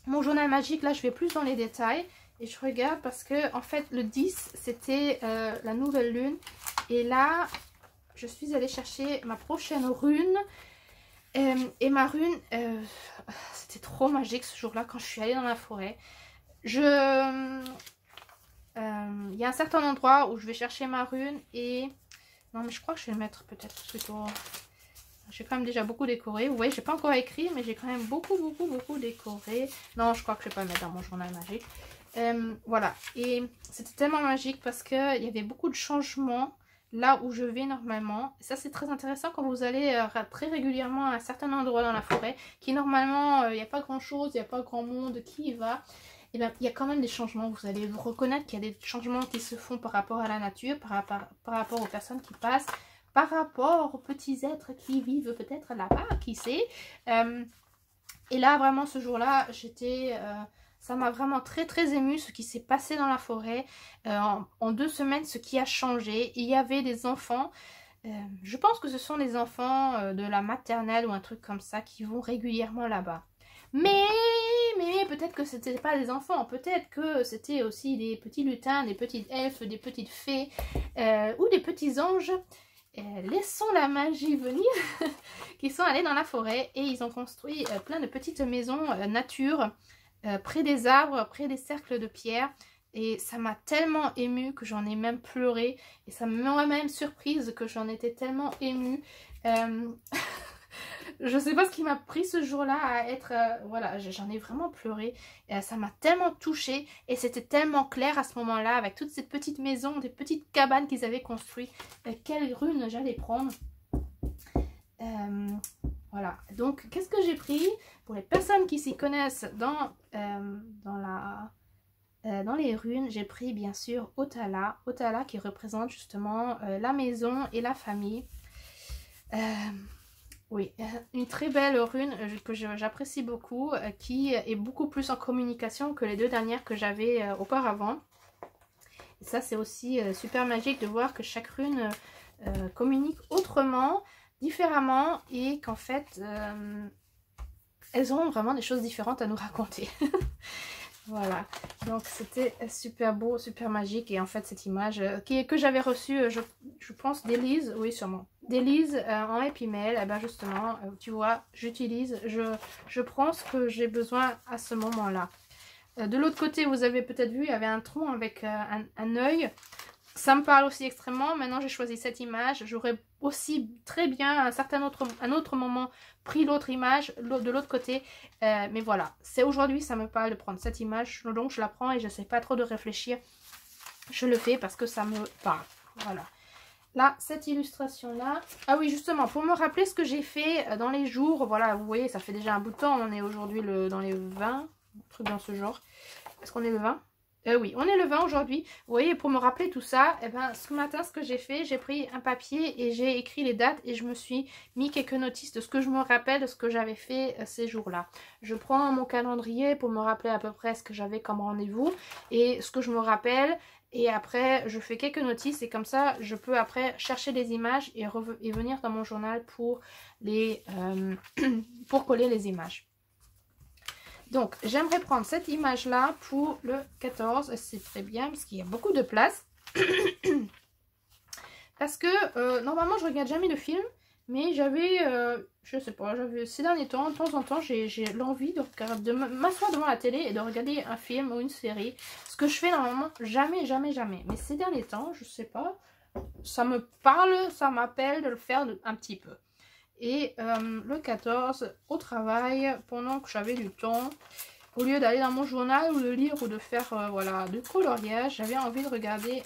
Mon journal magique, là, je vais plus dans les détails. Et je regarde parce que, en fait, le 10, c'était la nouvelle lune. Et là, je suis allée chercher ma prochaine rune. Et ma rune, c'était trop magique ce jour-là quand je suis allée dans la forêt. Il y a un certain endroit où je vais chercher ma rune et... Non, mais je crois que je vais le mettre peut-être plutôt... J'ai quand même déjà beaucoup décoré. Vous voyez, j'ai pas encore écrit, mais j'ai quand même beaucoup décoré. Non, je crois que je vais pas le mettre dans mon journal magique. Voilà. Et c'était tellement magique parce qu'il y avait beaucoup de changements là où je vais normalement. Et ça, c'est très intéressant quand vous allez très régulièrement à un certain endroit dans la forêt, qui normalement, il n'y a pas grand-chose, il n'y a pas grand monde qui y va. Et bien, il y a quand même des changements. Vous allez vous reconnaître qu'il y a des changements qui se font par rapport à la nature, par rapport aux personnes qui passent, par rapport aux petits êtres qui vivent peut-être là-bas, qui sait. Et là, vraiment, ce jour-là, j'étais... ça m'a vraiment très émue, ce qui s'est passé dans la forêt. En 2 semaines, ce qui a changé. Il y avait des enfants... je pense que ce sont des enfants de la maternelle ou un truc comme ça qui vont régulièrement là-bas. Mais peut-être que c'était pas des enfants, peut-être que c'était aussi des petits lutins, des petites elfes, des petites fées ou des petits anges. Laissons la magie venir qui sont allés dans la forêt et ils ont construit plein de petites maisons nature près des arbres, près des cercles de pierre. Et ça m'a tellement émue que j'en ai même pleuré. Et ça m'a même surprise que j'en étais tellement émue. Je sais pas ce qui m'a pris ce jour-là à être... voilà, j'en ai vraiment pleuré. Ça m'a tellement touchée. Et c'était tellement clair à ce moment-là, avec toutes ces petites maisons, des petites cabanes qu'ils avaient construites. Quelle rune j'allais prendre. Voilà. Donc, qu'est-ce que j'ai pris? Pour les personnes qui s'y connaissent dans les runes, j'ai pris bien sûr Otala. Otala qui représente justement la maison et la famille. Oui, une très belle rune que j'apprécie beaucoup, qui est beaucoup plus en communication que les 2 dernières que j'avais auparavant. Et ça, c'est aussi super magique de voir que chaque rune communique autrement, différemment, et qu'en fait, elles ont vraiment des choses différentes à nous raconter. Voilà, donc c'était super beau, super magique. Et en fait cette image que j'avais reçue, je pense d'Elise, oui sûrement, d'Elise en Happy Mail, et ben justement, tu vois, j'utilise, je prends ce que j'ai besoin à ce moment-là. De l'autre côté, vous avez peut-être vu, il y avait un tronc avec un œil. Ça me parle aussi extrêmement. Maintenant, j'ai choisi cette image. J'aurais aussi très bien un autre moment pris l'autre image de l'autre côté. Mais voilà, c'est aujourd'hui, ça me parle de prendre cette image. Donc, je la prends et je ne sais pas trop de réfléchir. Je le fais parce que ça me parle. Voilà. Là, cette illustration-là. Ah oui, justement, pour me rappeler ce que j'ai fait dans les jours. Voilà, vous voyez, ça fait déjà un bout de temps. On est aujourd'hui dans les 20. Un truc dans ce genre. Est-ce qu'on est le 20 ? Oui, on est le 20 aujourd'hui. Vous voyez, pour me rappeler tout ça, eh ben, ce matin, ce que j'ai fait, j'ai pris un papier et j'ai écrit les dates et je me suis mis quelques notices de ce que je me rappelle de ce que j'avais fait ces jours-là. Je prends mon calendrier pour me rappeler à peu près ce que j'avais comme rendez-vous et ce que je me rappelle. Et après, je fais quelques notices et comme ça, je peux après chercher les images et venir dans mon journal pour pour coller les images. Donc, j'aimerais prendre cette image-là pour le 14. C'est très bien parce qu'il y a beaucoup de place. Parce que, normalement, je regarde jamais de film. Mais j'avais, je sais pas, ces derniers temps, de temps en temps, j'ai l'envie de m'asseoir devant la télé et de regarder un film ou une série. Ce que je fais normalement, jamais, jamais, jamais. Mais ces derniers temps, je sais pas, ça me parle, ça m'appelle de le faire un petit peu. Et le 14, au travail, pendant que j'avais du temps, au lieu d'aller dans mon journal ou de lire ou de faire voilà, du coloriage, j'avais envie de regarder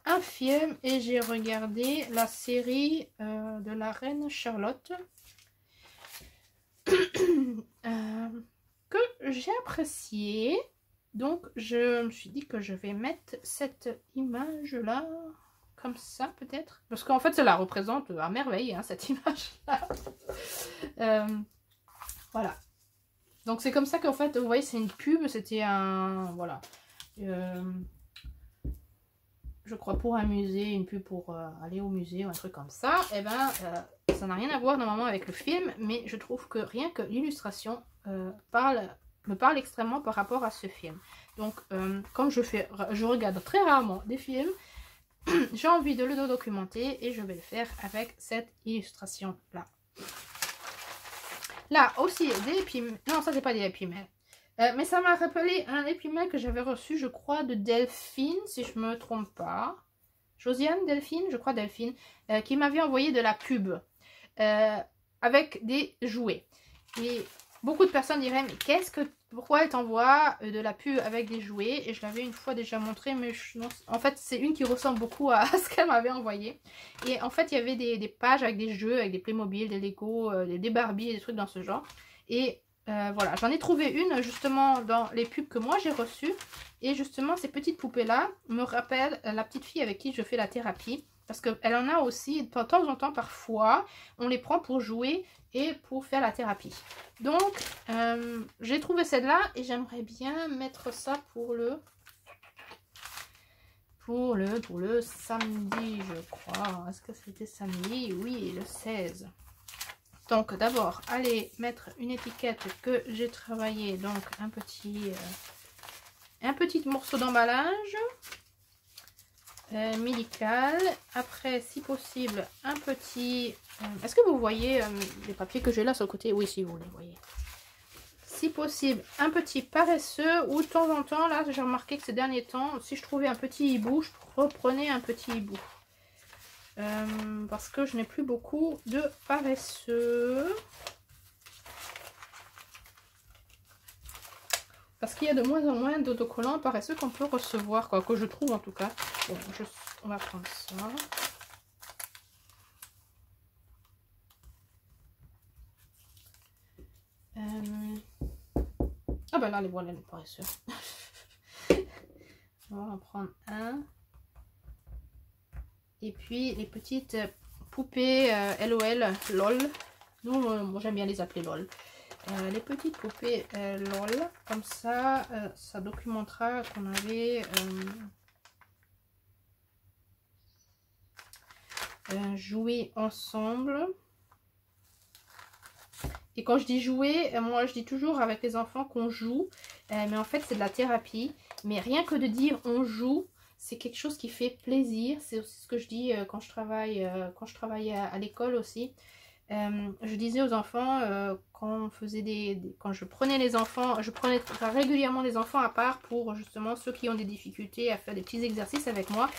un film et j'ai regardé la série de la reine Charlotte que j'ai appréciée. Donc je me suis dit que je vais mettre cette image là. Comme ça peut-être. Parce qu'en fait ça la représente à merveille hein, cette image là. Voilà. Donc c'est comme ça qu'en fait vous voyez c'est une pub. C'était un... Voilà. Je crois pour un musée. Une pub pour aller au musée ou un truc comme ça. Et ben ça n'a rien à voir normalement avec le film. Mais je trouve que rien que l'illustration me parle extrêmement par rapport à ce film. Donc comme je regarde très rarement des films. J'ai envie de le documenter et je vais le faire avec cette illustration là. Là aussi des épimètres. Non, ça c'est pas des épimètres. Mais ça m'a rappelé un épimètre que j'avais reçu, je crois, de Delphine, si je me trompe pas. Josiane, Delphine, je crois Delphine, qui m'avait envoyé de la pub avec des jouets. Et beaucoup de personnes diraient, mais pourquoi elle t'envoie de la pub avec des jouets? Et je l'avais une fois déjà montré, mais non, en fait c'est une qui ressemble beaucoup à ce qu'elle m'avait envoyé. Et en fait il y avait des pages avec des jeux, avec des Playmobil, des Lego, des Barbie et des trucs dans ce genre. Et voilà, j'en ai trouvé une justement dans les pubs que moi j'ai reçues. Et justement ces petites poupées là me rappellent la petite fille avec qui je fais la thérapie. Parce qu'elle en a aussi, de temps en temps, parfois, on les prend pour jouer et pour faire la thérapie. Donc, j'ai trouvé celle-là et j'aimerais bien mettre ça pour le samedi, je crois. Est-ce que c'était samedi? Oui, le 16. Donc, d'abord, allez mettre une étiquette que j'ai travaillé. Donc, un petit morceau d'emballage. Médical. Après, si possible, un petit... Est-ce que vous voyez les papiers que j'ai là sur le côté? Oui, si vous les voyez. Si possible, un petit paresseux. Ou de temps en temps, là, j'ai remarqué que ces derniers temps, si je trouvais un petit hibou, je reprenais un petit hibou. Parce que je n'ai plus beaucoup de paresseux. Parce qu'il y a de moins en moins d'autocollants paresseux qu'on peut recevoir, quoi, que je trouve en tout cas. Bon, on va prendre ça. Ah ben là, les voilà les paresseux. On va en prendre un. Et puis les petites poupées LOL, LOL. Nous, moi j'aime bien les appeler LOL. Les petites poupées LOL, comme ça, ça documentera qu'on avait joué ensemble. Et quand je dis jouer, moi je dis toujours avec les enfants qu'on joue, mais en fait c'est de la thérapie. Mais rien que de dire on joue, c'est quelque chose qui fait plaisir. C'est aussi ce que je dis quand je travaillais à l'école aussi. Je disais aux enfants, quand je prenais les enfants, je prenais régulièrement les enfants à part pour justement ceux qui ont des difficultés à faire des petits exercices avec moi.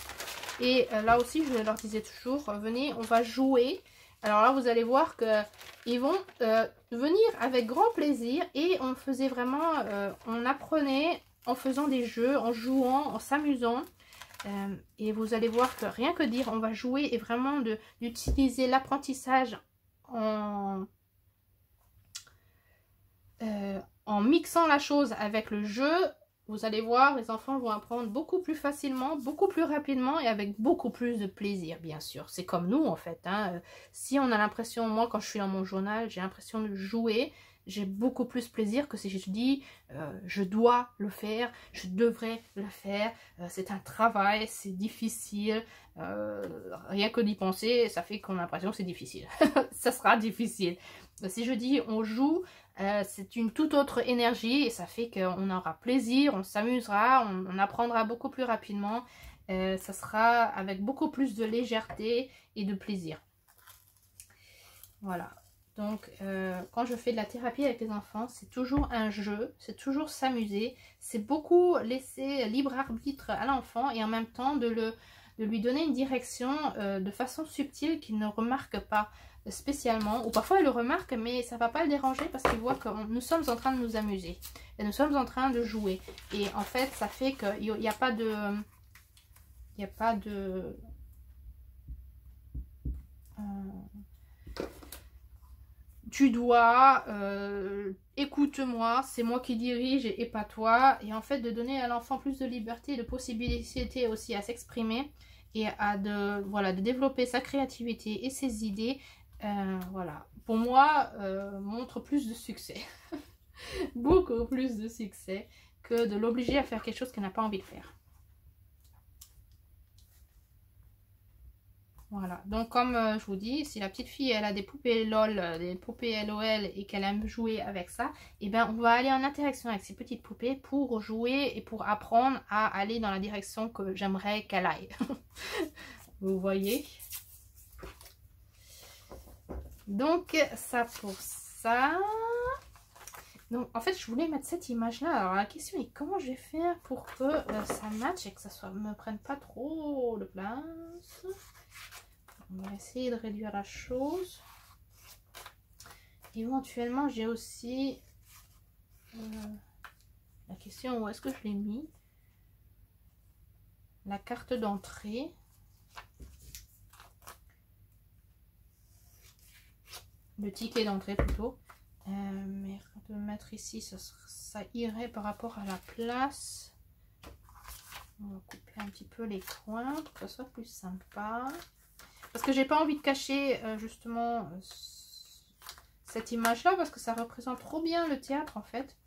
Et là aussi, je leur disais toujours, venez, on va jouer. Alors là, vous allez voir qu'ils vont venir avec grand plaisir. Et on faisait vraiment, on apprenait en faisant des jeux, en jouant, en s'amusant. Et vous allez voir que rien que dire on va jouer et vraiment d'utiliser l'apprentissage en mixant la chose avec le jeu, vous allez voir, les enfants vont apprendre beaucoup plus facilement, beaucoup plus rapidement et avec beaucoup plus de plaisir, bien sûr. C'est comme nous, en fait. Hein. Si on a l'impression, moi, quand je suis dans mon journal, j'ai l'impression de jouer, j'ai beaucoup plus plaisir que si je dis je dois le faire, je devrais le faire, c'est un travail, c'est difficile. Rien que d'y penser, ça fait qu'on a l'impression que c'est difficile. Ça sera difficile. Si je dis on joue, c'est une toute autre énergie et ça fait qu'on aura plaisir, on s'amusera, on apprendra beaucoup plus rapidement. Ça sera avec beaucoup plus de légèreté et de plaisir. Voilà. Donc, quand je fais de la thérapie avec les enfants, c'est toujours un jeu, c'est toujours s'amuser. C'est beaucoup laisser libre arbitre à l'enfant et en même temps de lui donner une direction de façon subtile qu'il ne remarque pas spécialement. Ou parfois il le remarque, mais ça ne va pas le déranger parce qu'il voit que nous sommes en train de nous amuser. Et nous sommes en train de jouer. Et en fait, ça fait qu'il n'y a pas de... Il n'y a pas de... tu dois, écoute-moi, c'est moi qui dirige et pas toi. Et en fait, de donner à l'enfant plus de liberté et de possibilités aussi à s'exprimer et de développer sa créativité et ses idées, voilà. Pour moi, montre plus de succès. Beaucoup plus de succès que de l'obliger à faire quelque chose qu'elle n'a pas envie de faire. Voilà, donc comme je vous dis, si la petite fille elle a des poupées LOL, des poupées LOL et qu'elle aime jouer avec ça, et bien on va aller en interaction avec ces petites poupées pour jouer et pour apprendre à aller dans la direction que j'aimerais qu'elle aille. Vous voyez? Donc ça pour ça. Donc en fait je voulais mettre cette image là. Alors la question est comment je vais faire pour que ça matche et que ça me prenne pas trop de place. On va essayer de réduire la chose. Éventuellement, j'ai aussi la question où est-ce que je l'ai mis. La carte d'entrée. Le ticket d'entrée plutôt. Mais de le mettre ici, ça irait par rapport à la place. On va couper un petit peu les coins pour que ça soit plus sympa. Parce que j'ai pas envie de cacher justement cette image là parce que ça représente trop bien le théâtre en fait.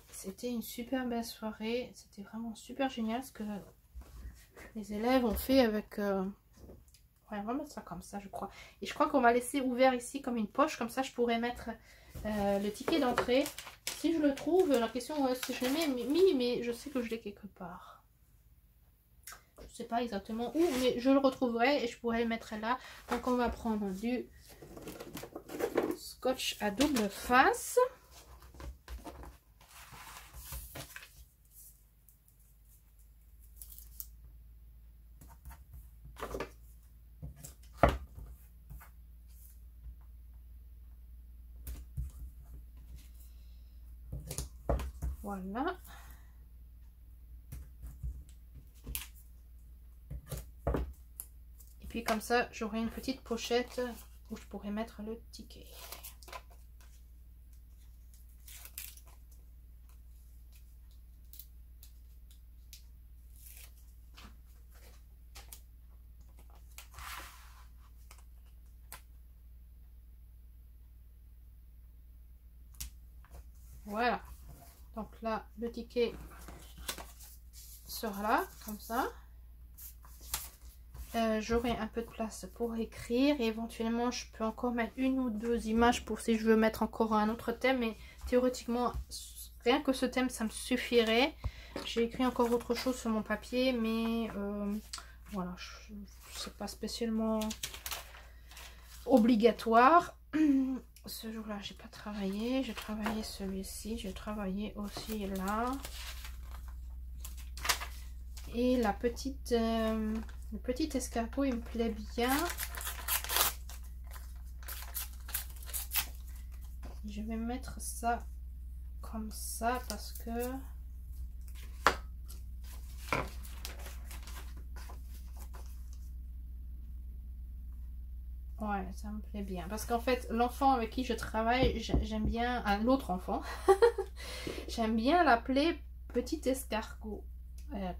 C'était une super belle soirée, c'était vraiment super génial ce que les élèves ont fait avec... Ouais, on va mettre ça comme ça je crois. Et je crois qu'on va laisser ouvert ici comme une poche, comme ça je pourrais mettre le ticket d'entrée. Si je le trouve, la question est si je l'ai mis, mais je sais que je l'ai quelque part. Je sais pas exactement où, mais je le retrouverai et je pourrais le mettre là. Donc on va prendre du scotch à double face. Voilà. Et puis comme ça, j'aurai une petite pochette où je pourrais mettre le ticket. Voilà. Donc là, le ticket sera là, comme ça. j'aurai un peu de place pour écrire et éventuellement je peux encore mettre une ou deux images pour si je veux mettre encore un autre thème, mais théoriquement rien que ce thème ça me suffirait. J'ai écrit encore autre chose sur mon papier, mais voilà, c'est pas spécialement obligatoire. Ce jour-là j'ai pas travaillé, j'ai travaillé celui-ci, j'ai travaillé aussi là. Et la petite le petit escargot il me plaît bien. Je vais mettre ça comme ça parce que ouais, ça me plaît bien parce qu'en fait l'enfant avec qui je travaille, j'aime bien l'autre enfant j'aime bien l'appeler petit escargot.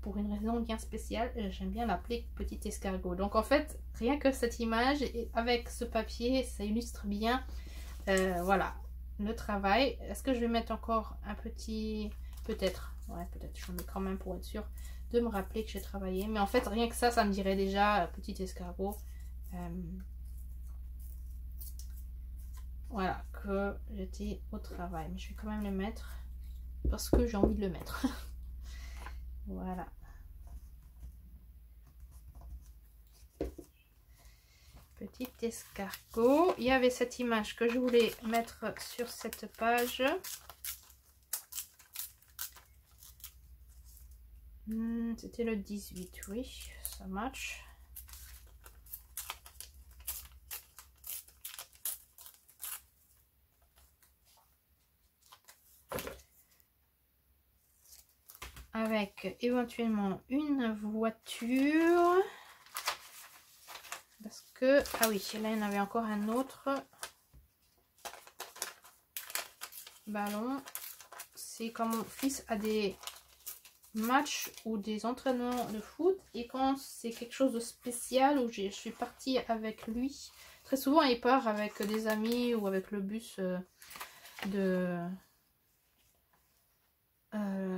Pour une raison bien spéciale, j'aime bien l'appeler petit escargot. Donc en fait, rien que cette image et avec ce papier, ça illustre bien voilà, le travail. Est-ce que je vais mettre encore un petit... Peut-être, ouais, peut-être, je mets quand même pour être sûr de me rappeler que j'ai travaillé. Mais en fait, rien que ça me dirait déjà petit escargot. Voilà, que j'étais au travail. Mais je vais quand même le mettre parce que j'ai envie de le mettre. Voilà. Petit escargot. Il y avait cette image que je voulais mettre sur cette page. C'était le 18, oui, ça match. Avec éventuellement une voiture. Parce que... Ah oui, là il y en avait encore un autre. Ballon. C'est quand mon fils a des matchs ou des entraînements de foot. Et quand c'est quelque chose de spécial où je suis partie avec lui. Très souvent il part avec des amis ou avec le bus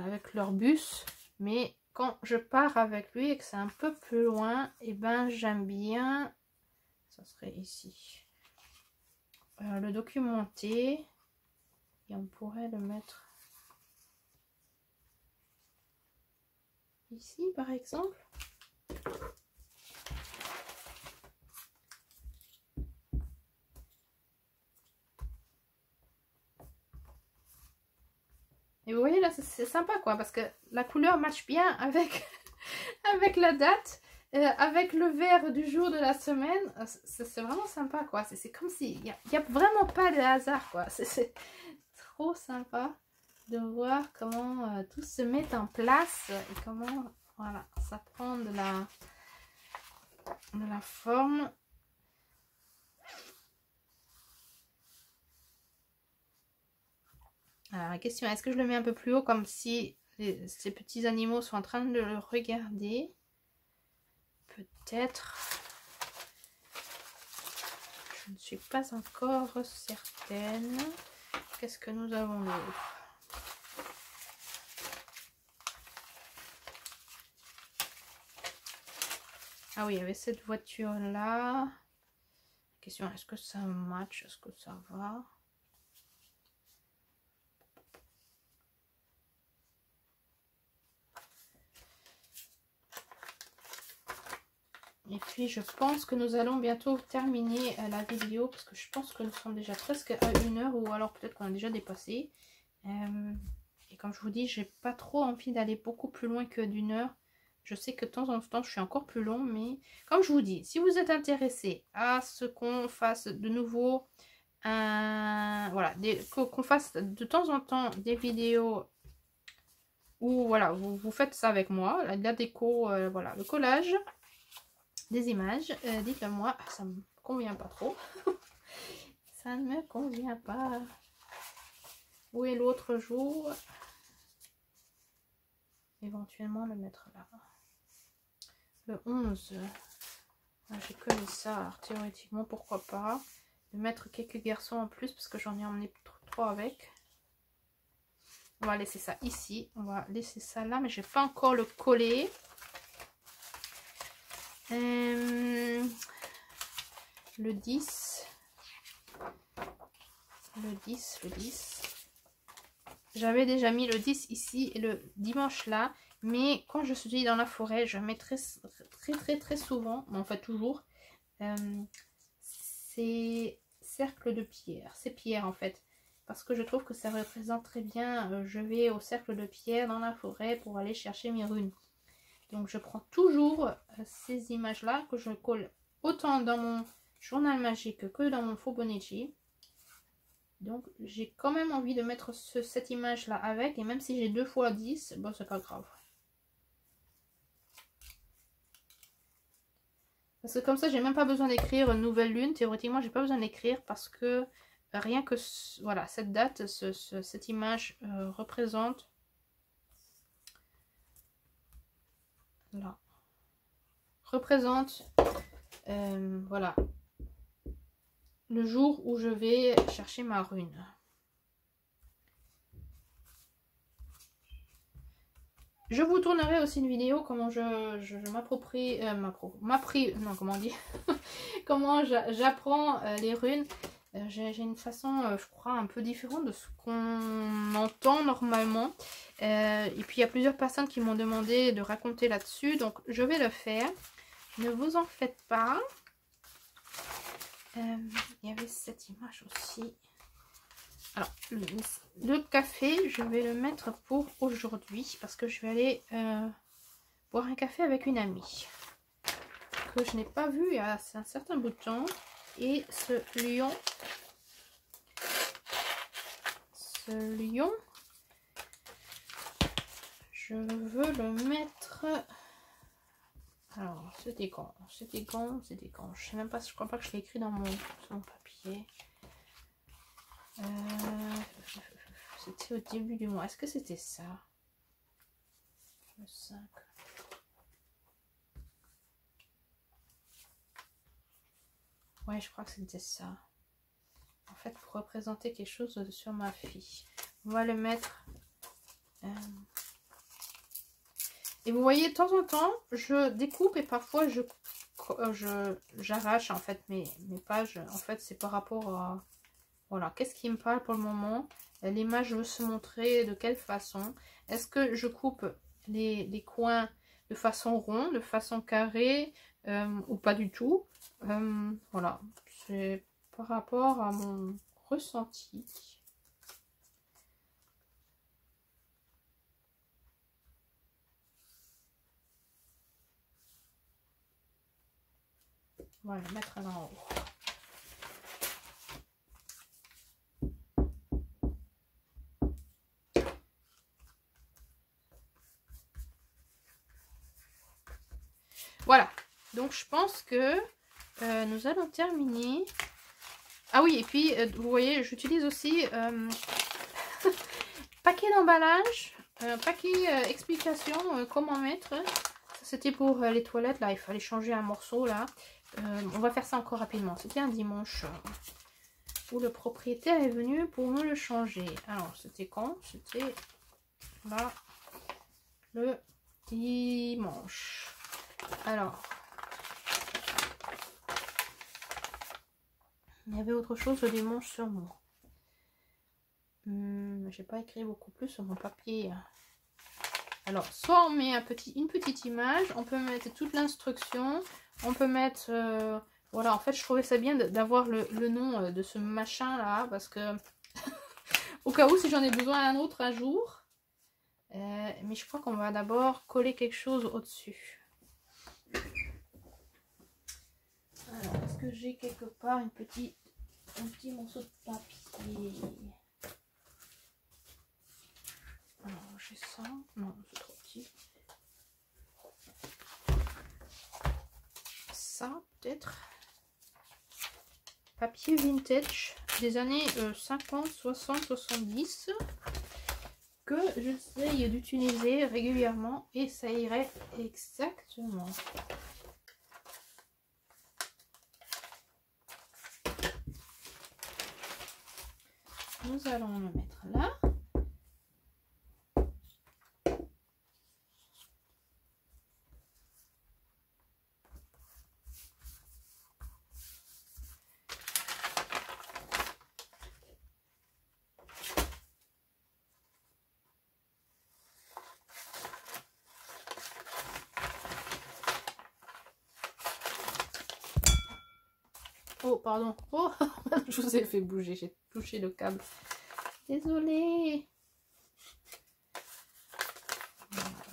avec leur bus, mais quand je pars avec lui et que c'est un peu plus loin, et ben j'aime bien, ça serait ici, le documenter et on pourrait le mettre ici par exemple. Et vous voyez là, c'est sympa quoi, parce que la couleur matche bien avec, avec la date, avec le vert du jour de la semaine. C'est vraiment sympa quoi. C'est comme si, il n'y a vraiment pas de hasard quoi. C'est trop sympa de voir comment tout se met en place et comment voilà, ça prend de la forme. Alors la question, est-ce que je le mets un peu plus haut comme si ces petits animaux sont en train de le regarder? Peut-être. Je ne suis pas encore certaine. Qu'est-ce que nous avons d'autre? Ah oui, il y avait cette voiture là. Question, est-ce que ça match? Est-ce que ça va? Et puis je pense que nous allons bientôt terminer la vidéo parce que je pense que nous sommes déjà presque à 1 heure ou alors peut-être qu'on a déjà dépassé. Et comme je vous dis, j'ai pas trop envie d'aller beaucoup plus loin que d'1 heure. Je sais que de temps en temps je suis encore plus long, mais comme je vous dis, si vous êtes intéressé à ce qu'on fasse de nouveau, voilà, qu'on fasse de temps en temps des vidéos où voilà, vous faites ça avec moi, la déco, voilà, le collage des images, dites-le moi, ça me convient pas trop. Ça ne me convient pas. Où est l'autre jour? Éventuellement le mettre là. Le 11. J'ai connu ça, alors théoriquement pourquoi pas. De mettre quelques garçons en plus parce que j'en ai emmené 3 avec. On va laisser ça ici. On va laisser ça là, mais je vais pas encore le coller. Le 10. Le 10. J'avais déjà mis le 10 ici et le dimanche là. Mais quand je suis dans la forêt, je mets très souvent, en fait toujours, ces cercles de pierre. Ces pierres en fait. Parce que je trouve que ça représente très bien, je vais au cercle de pierre dans la forêt pour aller chercher mes runes. Donc je prends toujours ces images là que je colle autant dans mon journal magique que dans mon Fobonichi. Donc j'ai quand même envie de mettre cette image là avec, et même si j'ai 2 fois 10, bon c'est pas grave. Parce que comme ça j'ai même pas besoin d'écrire nouvelle lune, théoriquement j'ai pas besoin d'écrire parce que rien que voilà, cette date, cette image représente là, représente voilà, le jour où je vais chercher ma rune. Je vous tournerai aussi une vidéo comment je m'approprie, non comment on dit, comment j'apprends les runes. J'ai une façon, je crois, un peu différente de ce qu'on entend normalement. Et puis il y a plusieurs personnes qui m'ont demandé de raconter là-dessus, donc je vais le faire. Ne vous en faites pas. Il y avait cette image aussi. Alors, le café, je vais le mettre pour aujourd'hui parce que je vais aller boire un café avec une amie que je n'ai pas vue il y a un certain bout de temps. Et ce lion, je veux le mettre. Alors, c'était quand? Je sais même pas, je crois pas que je l'ai écrit dans mon papier. C'était au début du mois. Est-ce que c'était ça? Le 5. Ouais, je crois que c'était ça. En fait, pour représenter quelque chose sur ma fille. On va le mettre. Et vous voyez, de temps en temps, je découpe et parfois j'arrache en fait mes pages. En fait, c'est par rapport à... Voilà, qu'est-ce qui me parle pour le moment? L'image veut se montrer de quelle façon? Est-ce que je coupe les coins de façon ronde, de façon carrée ou pas du tout? Voilà, c'est par rapport à mon ressenti. On va le mettre là en haut. Voilà, donc je pense que nous allons terminer. Ah oui, et puis vous voyez, j'utilise aussi paquet d'emballage, paquet explication comment mettre. C'était pour les toilettes, là il fallait changer un morceau là. On va faire ça encore rapidement. C'était un dimanche où le propriétaire est venu pour me le changer. Alors c'était quand? C'était là le dimanche. Alors, il y avait autre chose le dimanche sur moi. J'ai pas écrit beaucoup plus sur mon papier. Alors, soit on met une petite image, on peut mettre toute l'instruction, on peut mettre... voilà, en fait, je trouvais ça bien d'avoir le nom de ce machin là, parce que au cas où, si j'en ai besoin un autre un jour. Mais je crois qu'on va d'abord coller quelque chose au-dessus. Alors, est-ce que j'ai quelque part un petit morceau de papier? Alors, j'ai ça. Non, c'est trop petit. Ça, peut-être. Papier vintage des années 50, 60, 70. Que j'essaye d'utiliser régulièrement. Et ça irait exactement. Nous allons le mettre là. Oh, pardon. Oh, je vous ai fait bouger. J'ai touché le câble. Désolée.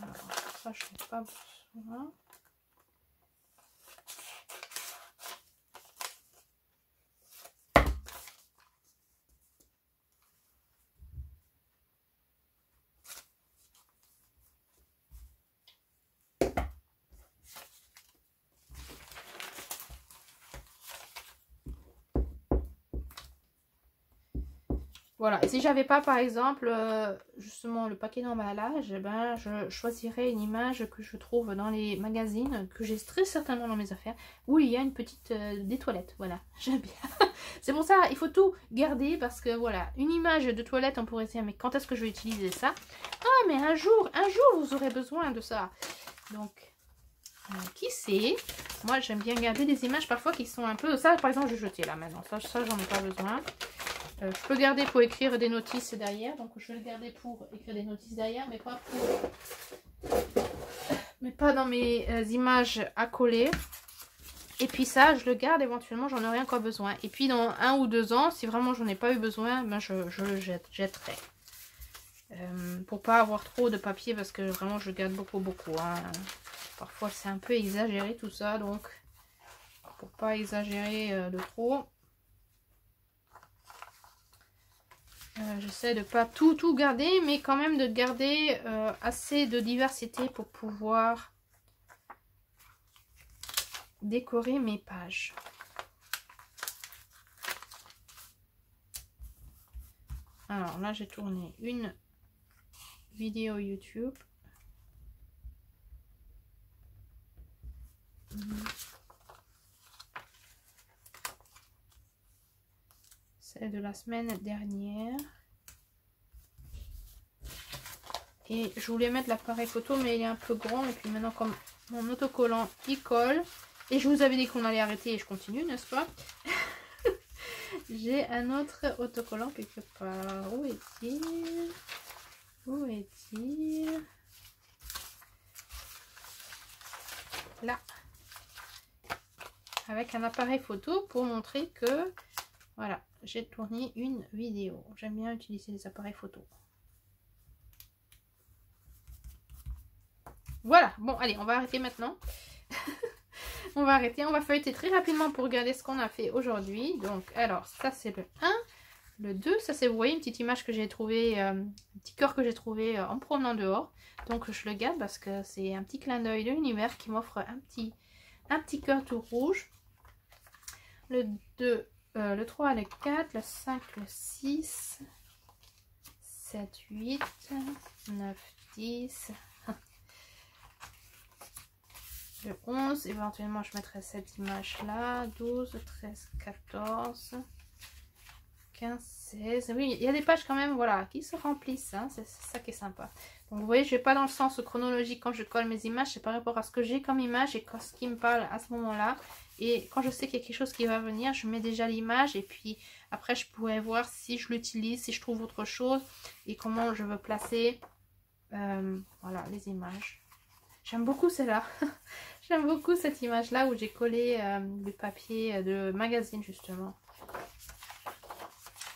Alors, ça, je n'ai pas besoin. Voilà, et si j'avais pas par exemple justement le paquet d'emballage, ben, je choisirais une image que je trouve dans les magazines, que j'ai très certainement dans mes affaires, où il y a une petite des toilettes, voilà, j'aime bien. C'est pour ça, il faut tout garder parce que voilà, une image de toilette, on pourrait dire mais quand est-ce que je vais utiliser ça? Ah mais un jour vous aurez besoin de ça. Donc, qui sait? Moi j'aime bien garder des images parfois qui sont un peu... Ça par exemple je vais jeter là maintenant, ça j'en ai pas besoin. Je peux garder pour écrire des notices derrière, donc je vais le garder pour écrire des notices derrière, mais pas dans mes images à coller. Et puis ça, je le garde éventuellement, j'en aurai encore besoin. Et puis dans 1 ou 2 ans, si vraiment j'en ai pas eu besoin, ben je le jetterai. Pour pas avoir trop de papier, parce que vraiment je garde beaucoup. Hein. Parfois c'est un peu exagéré tout ça, donc pour pas exagérer de trop. J'essaie de pas tout garder, mais quand même de garder assez de diversité pour pouvoir décorer mes pages. Alors là, j'ai tourné une vidéo YouTube. Celle de la semaine dernière. Et je voulais mettre l'appareil photo, mais il est un peu grand. Et puis maintenant, comme mon autocollant, il colle. Et je vous avais dit qu'on allait arrêter et je continue, n'est-ce pas? J'ai un autre autocollant quelque part. Où est-il? Où est-il? Là. Avec un appareil photo pour montrer que, voilà, j'ai tourné une vidéo. J'aime bien utiliser les appareils photo. Voilà, bon, allez, on va arrêter maintenant. On va arrêter, on va feuilleter très rapidement pour regarder ce qu'on a fait aujourd'hui. Donc, alors, ça c'est le 1. Le 2, ça c'est, vous voyez, une petite image que j'ai trouvée, un petit cœur que j'ai trouvé en promenant dehors. Donc, je le garde parce que c'est un petit clin d'œil de l'univers qui m'offre un petit cœur tout rouge. Le 2, le 3, le 4, le 5, le 6, 7, 8, 9, 10... Le 11, éventuellement je mettrai cette image là, 12, 13, 14, 15, 16, oui il y a des pages quand même voilà qui se remplissent, hein, c'est ça qui est sympa. Donc vous voyez je vais pas dans le sens chronologique quand je colle mes images, c'est par rapport à ce que j'ai comme image et ce qui me parle à ce moment là. Et quand je sais qu'il y a quelque chose qui va venir, je mets déjà l'image et puis après je pourrais voir si je l'utilise, si je trouve autre chose et comment je veux placer voilà les images. J'aime beaucoup celle-là. J'aime beaucoup cette image-là où j'ai collé du papier de magazine justement.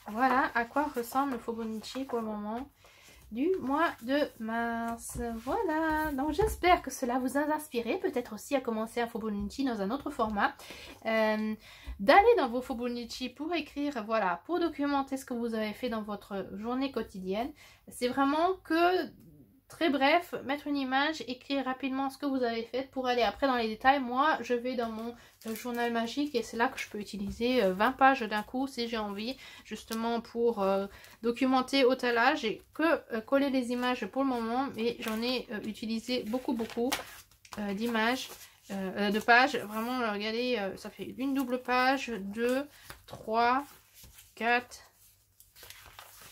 Voilà à quoi ressemble le Fobonichi pour le moment du mois de mars. Voilà, donc j'espère que cela vous a inspiré, peut-être aussi à commencer un Fobonichi dans un autre format. D'aller dans vos Fobonichi pour écrire, voilà, pour documenter ce que vous avez fait dans votre journée quotidienne. C'est vraiment que... très bref, mettre une image, écrire rapidement ce que vous avez fait pour aller après dans les détails. Moi, je vais dans mon journal magique et c'est là que je peux utiliser 20 pages d'un coup si j'ai envie, justement pour documenter au talage. J'ai que coller les images pour le moment, mais j'en ai utilisé beaucoup d'images, de pages. Vraiment, regardez, ça fait une double page, 2, 3, 4,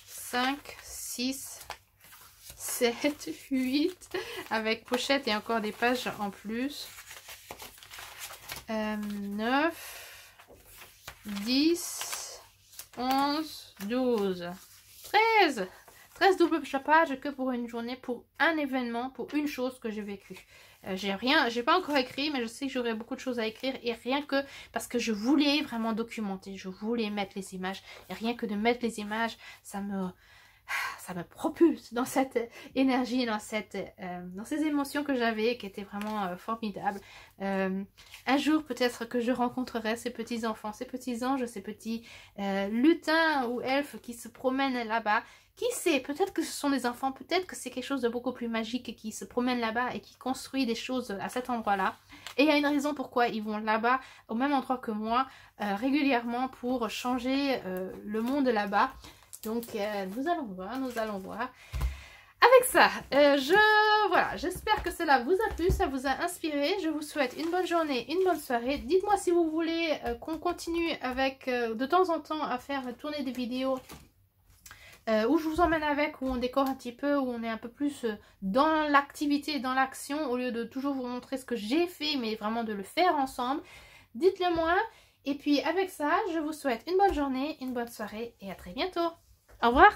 5, 6... 7, 8, avec pochette et encore des pages en plus. 9, 10, 11, 12, 13 doubles pages que pour une journée, pour un événement, pour une chose que j'ai vécue. J'ai pas encore écrit, mais je sais que j'aurai beaucoup de choses à écrire. Et rien que parce que je voulais vraiment documenter, je voulais mettre les images. Et rien que de mettre les images, ça me propulse dans cette énergie, dans ces émotions que j'avais, qui étaient vraiment formidables. Un jour, peut-être que je rencontrerai ces petits enfants, ces petits anges, ces petits lutins ou elfes qui se promènent là-bas. Qui sait, peut-être que ce sont des enfants, peut-être que c'est quelque chose de beaucoup plus magique qui se promène là-bas et qui construit des choses à cet endroit-là. Et il y a une raison pourquoi ils vont là-bas, au même endroit que moi, régulièrement pour changer le monde là-bas. Donc, nous allons voir, nous allons voir. Avec ça, voilà, j'espère que cela vous a plu, ça vous a inspiré. Je vous souhaite une bonne journée, une bonne soirée. Dites-moi si vous voulez qu'on continue avec, de temps en temps, à faire tourner des vidéos où je vous emmène avec, où on décore un petit peu, où on est un peu plus dans l'activité, dans l'action, au lieu de toujours vous montrer ce que j'ai fait, mais vraiment de le faire ensemble. Dites-le moi. Et puis avec ça, je vous souhaite une bonne journée, une bonne soirée et à très bientôt. Au revoir!